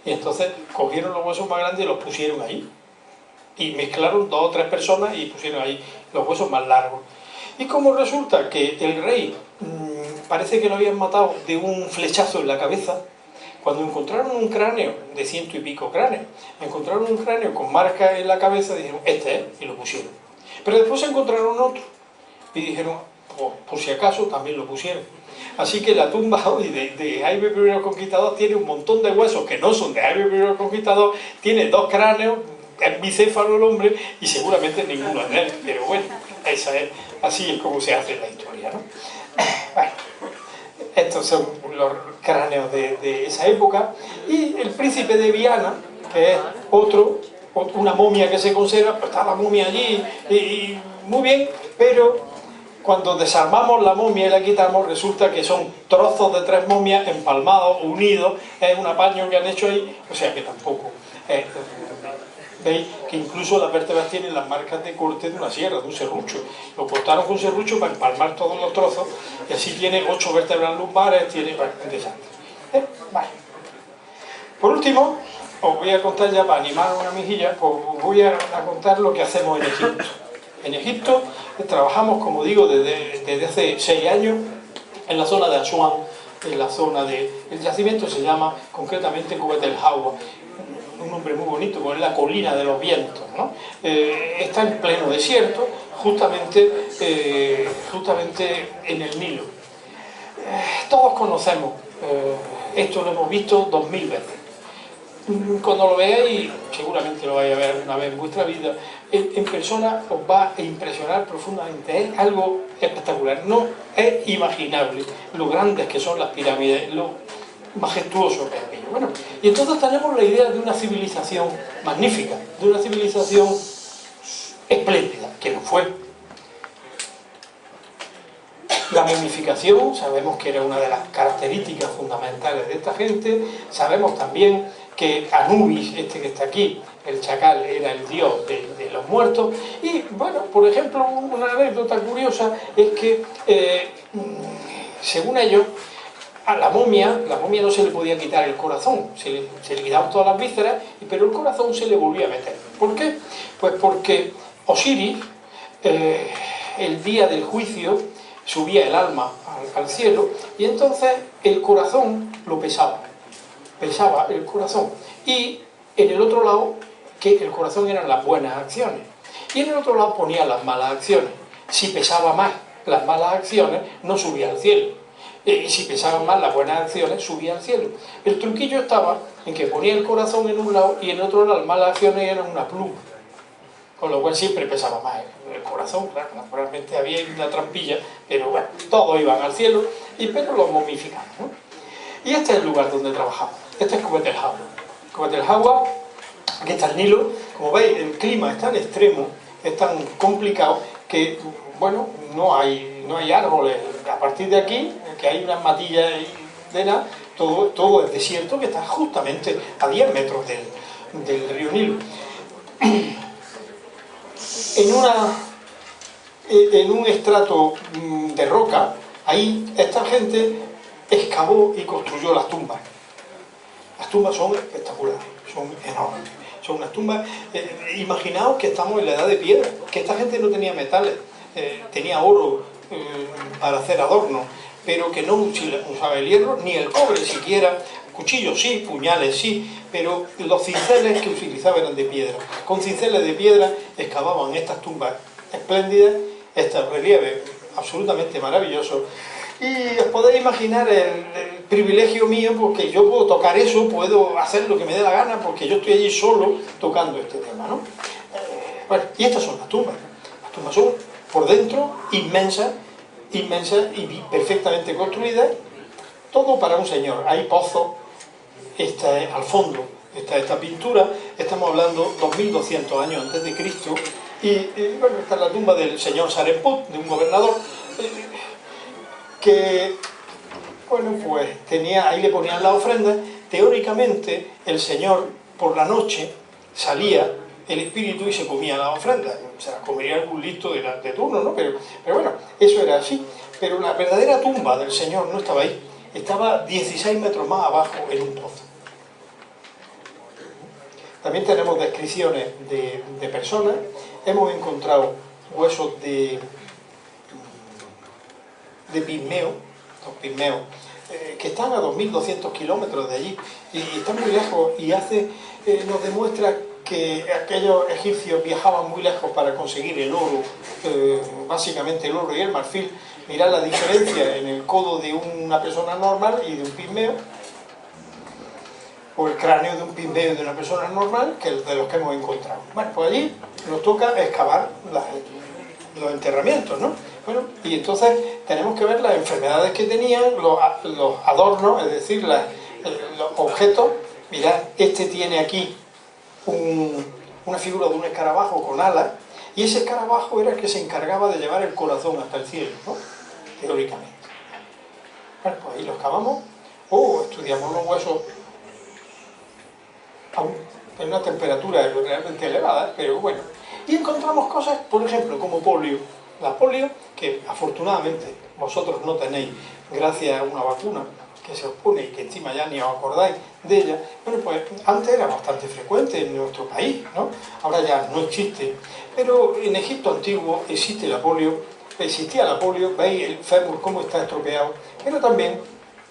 Y entonces cogieron los huesos más grandes y los pusieron ahí. Y mezclaron 2 o 3 personas y pusieron ahí los huesos más largos. Y como resulta que el rey parece que lo habían matado de un flechazo en la cabeza, cuando encontraron un cráneo de 100 y pico cráneos, encontraron un cráneo con marcas en la cabeza, dijeron, este es, y lo pusieron. Pero después encontraron otro y dijeron, por si acaso, también lo pusieron. Así que la tumba hoy de Jaime I el Conquistador tiene un montón de huesos que no son de Jaime I el Conquistador, tiene 2 cráneos, es bicéfalo el hombre y seguramente ninguno es de él, pero bueno, así es como se hace la historia, ¿no? Bueno, estos son los cráneos de esa época. Y el príncipe de Viana, que es una momia que se conserva, pues está la momia allí y muy bien, pero cuando desarmamos la momia y la quitamos, resulta que son trozos de 3 momias empalmados, unidos, es un apaño que han hecho ahí, o sea que tampoco. Veis que incluso las vértebras tienen las marcas de corte de una sierra, de un serrucho. Lo cortaron con serrucho para empalmar todos los trozos, y así tiene 8 vértebras lumbares, tiene un desastre. Vale. Por último, os voy a contar ya, para animar una mejilla, os voy a contar lo que hacemos en Egipto. En Egipto trabajamos, como digo, desde hace 6 años en la zona de Asuán, en la zona del yacimiento se llama concretamente Cubet el Hawa, un nombre muy bonito, porque es la colina de los vientos, ¿no? Está en pleno desierto, justamente en el Nilo. Todos conocemos, esto lo hemos visto 2000 veces. Cuando lo veáis, seguramente lo vais a ver alguna vez en vuestra vida, en persona os va a impresionar profundamente. Es algo espectacular, no es imaginable lo grandes que son las pirámides, lo majestuoso que es aquello. Bueno, y entonces tenemos la idea de una civilización magnífica, de una civilización espléndida, que lo fue. La momificación, sabemos que era una de las características fundamentales de esta gente. Sabemos también que Anubis, este que está aquí, el chacal, era el dios de los muertos. Y bueno, por ejemplo, una anécdota curiosa es que, según ellos, a la momia no se le podía quitar el corazón, se le quitaban todas las vísceras, pero el corazón se le volvía a meter. ¿Por qué? Pues porque Osiris, el día del juicio, subía el alma al cielo, y entonces el corazón lo pesaba el corazón, y en el otro lado, que el corazón eran las buenas acciones, y en el otro lado ponía las malas acciones. Si pesaba más las malas acciones, no subía al cielo. Y si pensaban mal las buenas acciones, subía al cielo. El truquillo estaba en que ponía el corazón en un lado y en otro lado las malas acciones eran una pluma. Con lo cual siempre pesaba más el corazón, claro, naturalmente había una trampilla, pero bueno, todos iban al cielo, pero los momificamos, ¿no? Y este es el lugar donde trabajamos. Este es Cubet el Hawa. Cubet el Hawa, aquí está el Nilo. Como veis, el clima es tan extremo, es tan complicado, que, bueno, no hay árboles. A partir de aquí, que hay unas matillas de nada, todo es desierto, que está justamente a 10 metros del río Nilo. En un estrato de roca, ahí esta gente excavó y construyó las tumbas. Las tumbas son espectaculares, son enormes. Son unas tumbas, imaginaos que estamos en la edad de piedra, que esta gente no tenía metales, tenía oro para hacer adornos, pero que no usaba el hierro ni el cobre siquiera. Cuchillos sí, puñales sí, pero los cinceles que utilizaban eran de piedra. Con cinceles de piedra excavaban estas tumbas espléndidas, estos relieves absolutamente maravillosos. Y os podéis imaginar el privilegio mío, porque yo puedo tocar eso, puedo hacer lo que me dé la gana, porque yo estoy allí solo tocando este tema, ¿no? Bueno, y estas son las tumbas. Las tumbas son por dentro inmensas y perfectamente construidas, todo para un señor. Hay pozos. Esta es, al fondo, esta pintura, estamos hablando 2200 años antes de Cristo, y bueno, esta es la tumba del señor Saremput, de un gobernador, que, bueno, pues ahí le ponían la ofrenda. Teóricamente, el señor, por la noche, salía el espíritu y se comía la ofrenda. Se la comería algún listo de turno, ¿no? Pero bueno, eso era así. Pero la verdadera tumba del señor no estaba ahí. Estaba 16 metros más abajo en un pozo. También tenemos descripciones de personas. Hemos encontrado huesos de pigmeo, los pigmeos, que están a 2200 kilómetros de allí y están muy lejos, y nos demuestra que aquellos egipcios viajaban muy lejos para conseguir el oro, básicamente el oro y el marfil. Mirad la diferencia en el codo de una persona normal y de un pigmeo, o el cráneo de un pigmeo y de una persona normal, que es de los que hemos encontrado. Bueno, pues allí nos toca excavar los enterramientos, ¿no? Bueno, y entonces tenemos que ver las enfermedades que tenían, los adornos, es decir, los objetos. Mirad, este tiene aquí una figura de un escarabajo con alas, y ese escarabajo era el que se encargaba de llevar el corazón hasta el cielo, ¿no? Teóricamente. Bueno, pues ahí lo excavamos, o estudiamos los huesos en una temperatura realmente elevada, pero bueno. Y encontramos cosas, por ejemplo, como polio. La polio, que afortunadamente vosotros no tenéis, gracias a una vacuna que se os pone y que encima ya ni os acordáis de ella. Bueno, pues antes era bastante frecuente en nuestro país, ¿no? Ahora ya no existe. Pero en Egipto antiguo existía la polio, veis el fémur cómo está estropeado, pero también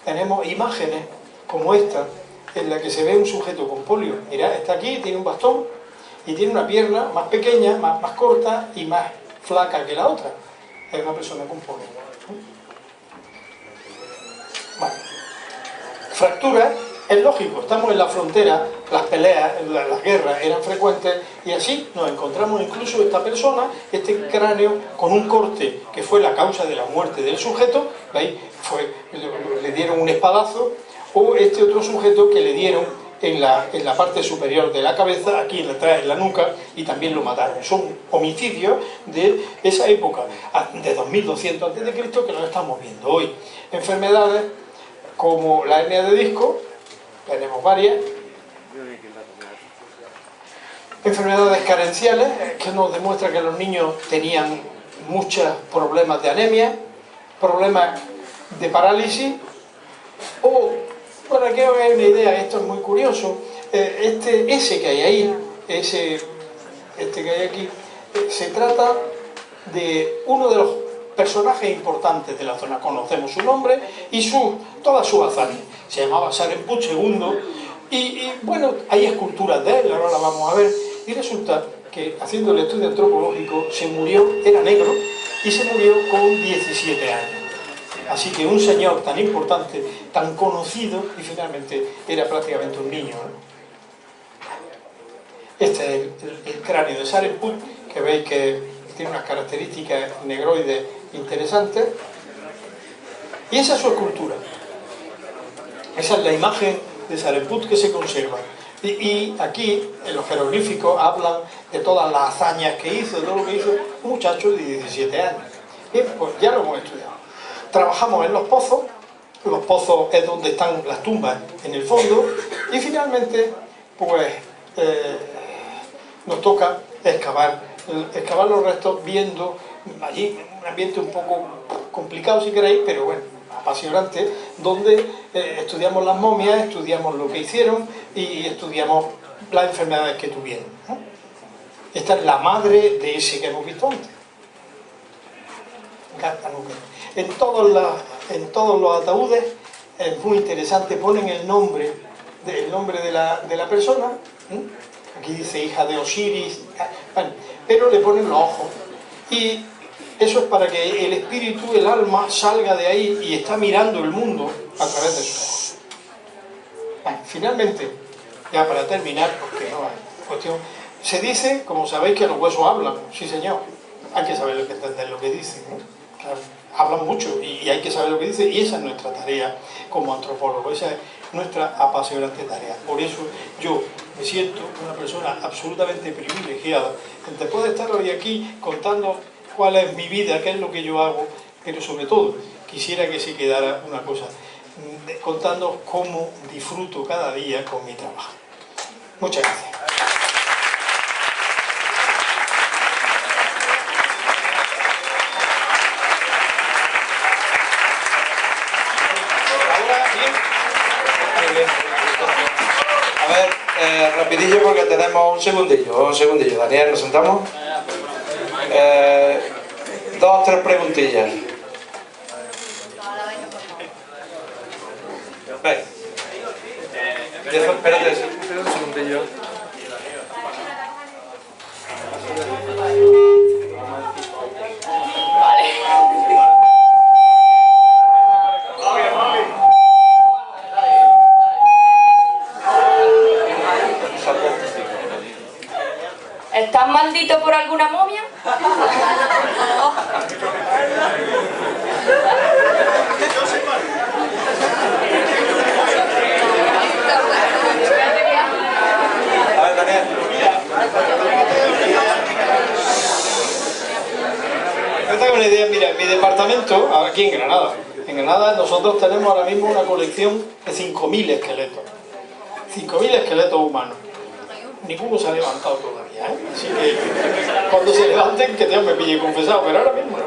tenemos imágenes como esta, en la que se ve un sujeto con polio. Mirad, está aquí, tiene un bastón y tiene una pierna más pequeña, más corta y más flaca que la otra. Es una persona con polio. Bueno, fracturas, es lógico, estamos en la frontera, las peleas, las guerras eran frecuentes, y así nos encontramos incluso esta persona, este cráneo con un corte que fue la causa de la muerte del sujeto. ¿Veis? Le dieron un espadazo, o este otro sujeto que le dieron en la parte superior de la cabeza, aquí en la nuca, y también lo mataron. Son homicidios de esa época, de 2200 a.C., que nos estamos viendo hoy. Enfermedades como la hernia de disco, tenemos varias. Enfermedades carenciales, que nos demuestra que los niños tenían muchos problemas de anemia, problemas de parálisis, o, para que os hagáis una idea, esto es muy curioso, ese que hay ahí, este que hay aquí, se trata de uno de los personajes importantes de la zona. Conocemos su nombre y toda su hazaña. Se llamaba Saremput II, y bueno, hay esculturas de él, ahora la vamos a ver, y resulta que haciendo el estudio antropológico se murió, era negro, y se murió con 17 años. Así que un señor tan importante, tan conocido, y finalmente era prácticamente un niño, ¿no? Este es el cráneo de Sareput, que veis que tiene unas características negroides interesantes. Y esa es su escultura. Esa es la imagen de Sareput que se conserva. Y aquí, en los jeroglíficos, hablan de todas las hazañas que hizo, de todo lo que hizo un muchacho de 17 años. Bien, pues ya lo hemos estudiado. Trabajamos en los pozos es donde están las tumbas en el fondo, y finalmente, pues, nos toca excavar los restos, viendo allí un ambiente un poco complicado si queréis, pero bueno, apasionante, donde estudiamos las momias, estudiamos lo que hicieron y estudiamos las enfermedades que tuvieron, ¿no? Esta es la madre de ese que hemos visto antes. En todos los ataúdes es muy interesante, ponen el nombre de la persona. Aquí dice hija de Osiris, bueno, pero le ponen los ojos, y eso es para que el espíritu, el alma, salga de ahí y está mirando el mundo a través de sus ojos. Bueno, finalmente, ya para terminar, porque no hay cuestión, se dice, como sabéis, que los huesos hablan. Sí, señor, hay que saber entender lo que dicen, ¿no? Claro, hablan mucho y hay que saber lo que dicen, y esa es nuestra tarea como antropólogo, esa es nuestra apasionante tarea. Por eso yo me siento una persona absolutamente privilegiada de poder estar hoy aquí contando cuál es mi vida, qué es lo que yo hago, pero sobre todo quisiera que se quedara una cosa, contando cómo disfruto cada día con mi trabajo. Muchas gracias. A ver, rapidillo porque tenemos un segundillo. Daniel, ¿nos sentamos? 2 o 3 preguntillas. Ven. Espérate un segundillo. ¿Estás maldito por alguna momia? A ver, Daniel. Me da una idea, mira, en mi departamento, aquí en Granada nosotros tenemos ahora mismo una colección de 5.000 esqueletos. 5.000 esqueletos humanos. Ninguno se ha levantado todavía, ¿eh? Así que cuando se levanten, que Dios me pille confesado, pero ahora mismo no.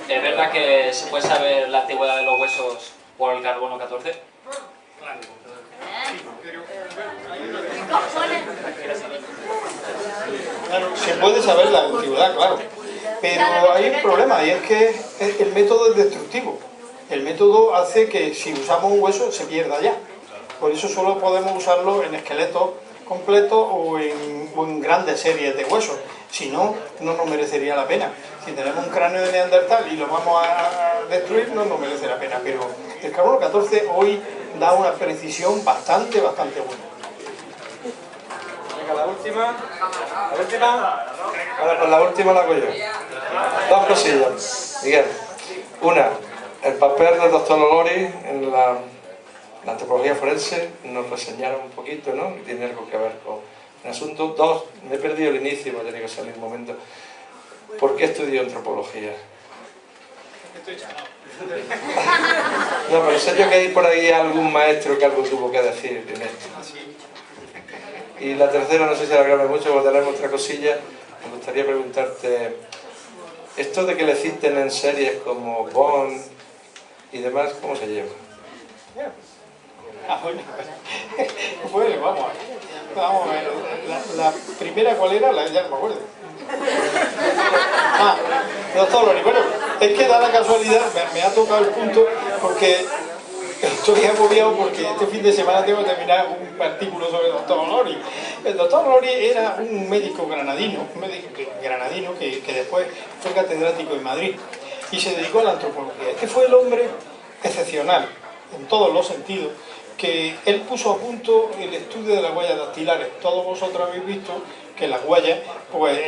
¿Es verdad que se puede saber la antigüedad de los huesos por el carbono 14? Claro, se puede saber la antigüedad, claro. Pero hay un problema, y es que el método es destructivo. El método hace que si usamos un hueso se pierda ya. Por eso solo podemos usarlo en esqueletos completos o en grandes series de huesos. Si no, no nos merecería la pena. Si tenemos un cráneo de Neandertal y lo vamos a destruir, no nos merece la pena. Pero el carbono 14 hoy da una precisión bastante buena. Venga, la última. Ahora, pues la última la hago yo. 2 cosillas. Miguel. Una, el papel del doctor Lolori en la antropología forense, nos reseñaron un poquito, ¿no? Tiene algo que ver con el asunto. 2, me he perdido el inicio, me ha tenido que salir un momento. ¿Por qué estudio antropología? No, pero sé yo que hay por ahí algún maestro que algo tuvo que decir en esto. Y la tercera, no sé si alargarme mucho, porque tenemos otra cosilla. Me gustaría preguntarte, esto de que le citen en series como Bond y demás, ¿cómo se lleva? Bueno, vamos a ver. La primera, ¿cuál era? Ya no me acuerdo. Doctor Lori, bueno, es que da la casualidad, me ha tocado el punto, porque estoy agobiado porque este fin de semana tengo que terminar un artículo sobre el doctor Lori. El doctor Lori era un médico granadino, que después fue catedrático en Madrid y se dedicó a la antropología. Este fue el hombre excepcional, en todos los sentidos, que él puso a punto el estudio de las huellas dactilares. Todos vosotros habéis visto que las huellas pues,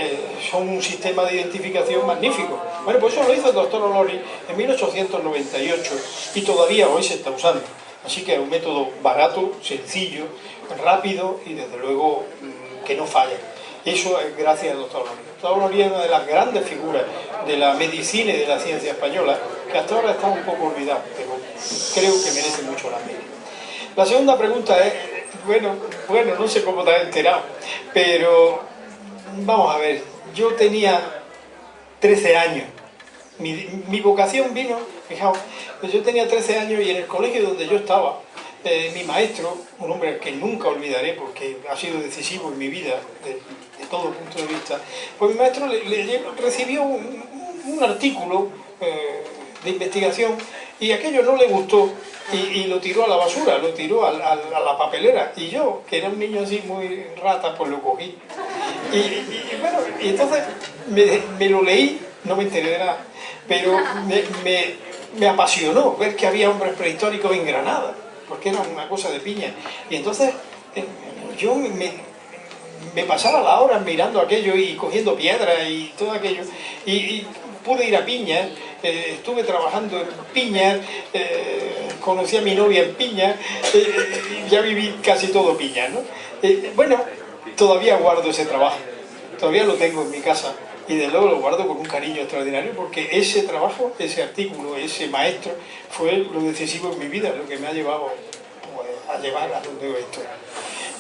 son un sistema de identificación magnífico. Bueno, pues eso lo hizo el doctor Lori en 1898 y todavía hoy se está usando. Así que es un método barato, sencillo, rápido y desde luego que no falla. Eso es gracias al doctor Lori. El doctor Lori es una de las grandes figuras de la medicina y de la ciencia española, que hasta ahora está un poco olvidado, pero creo que merece mucho la pena. La segunda pregunta es, bueno, no sé cómo te has enterado, pero vamos a ver, yo tenía 13 años, mi vocación vino, fijaos, pues yo tenía 13 años y en el colegio donde yo estaba, mi maestro, un hombre que nunca olvidaré porque ha sido decisivo en mi vida, de todo punto de vista, pues mi maestro recibió un artículo de investigación y aquello no le gustó y lo tiró a la basura, lo tiró a la papelera, y yo, que era un niño así muy rata, pues lo cogí bueno, y entonces me lo leí, no me enteré de nada, pero me apasionó ver que había hombres prehistóricos en Granada, porque era una cosa de piña, y entonces yo me pasaba la hora mirando aquello y cogiendo piedras y todo aquello, y pude ir a Piñas, estuve trabajando en Piñas, conocí a mi novia en Piñas, ya viví casi todo Piñas, ¿no? Bueno, todavía guardo ese trabajo, todavía lo tengo en mi casa y de luego lo guardo con un cariño extraordinario porque ese trabajo, ese artículo, ese maestro fue lo decisivo en mi vida, lo que me ha llevado pues, a llevar a donde hoy estoy.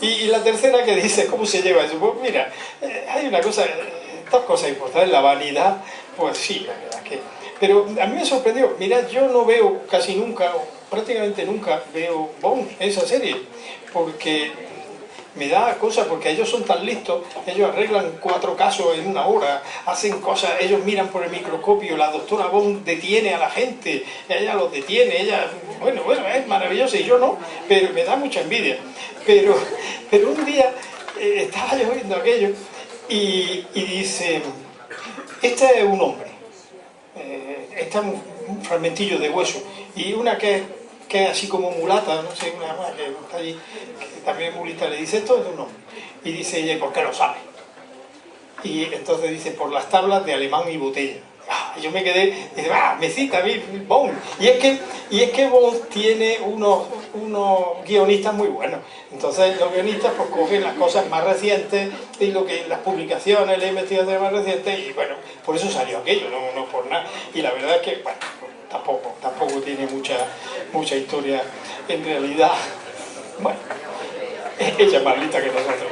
Y la tercera que dice, ¿cómo se lleva eso? Pues mira, hay una cosa, dos cosas importantes, la vanidad, pues sí, la verdad que... Pero a mí me sorprendió, mira, yo no veo casi nunca, o prácticamente nunca veo Bones, esa serie, porque me da cosa, porque ellos son tan listos, ellos arreglan 4 casos en 1 hora, hacen cosas, ellos miran por el microscopio, la doctora Bones detiene a la gente, ella los detiene, ella, bueno, es maravilloso y yo no, pero me da mucha envidia. Pero un día estaba yo viendo aquello y dice, este es un hombre, este es un fragmentillo de hueso, y una que es así como mulata, no sé, una más que está allí, que también es mulita, le dice, esto es de un hombre. Y dice ella, ¿por qué lo sabe? Y entonces dice, por las tablas de alemán y botella. Y yo me quedé, y dice, me cita a mí, Bones. Y es que Bones tiene unos guionistas muy buenos. Entonces los guionistas pues cogen las cosas más recientes y las publicaciones, las investigaciones más recientes, y bueno, por eso salió aquello, no por nada. Y la verdad es que, bueno, tampoco tiene mucha historia en realidad. Bueno, ella es más lista que nosotros.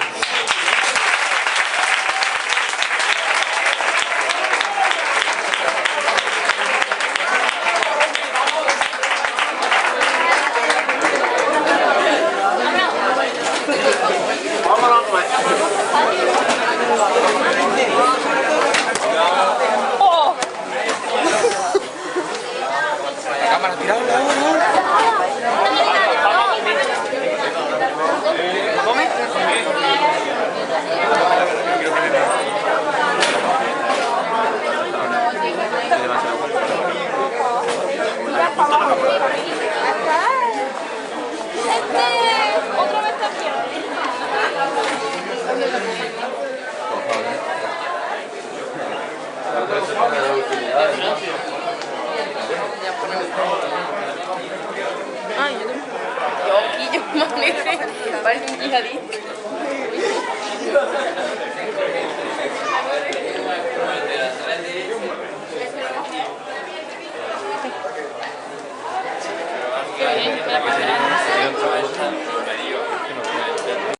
Gracias.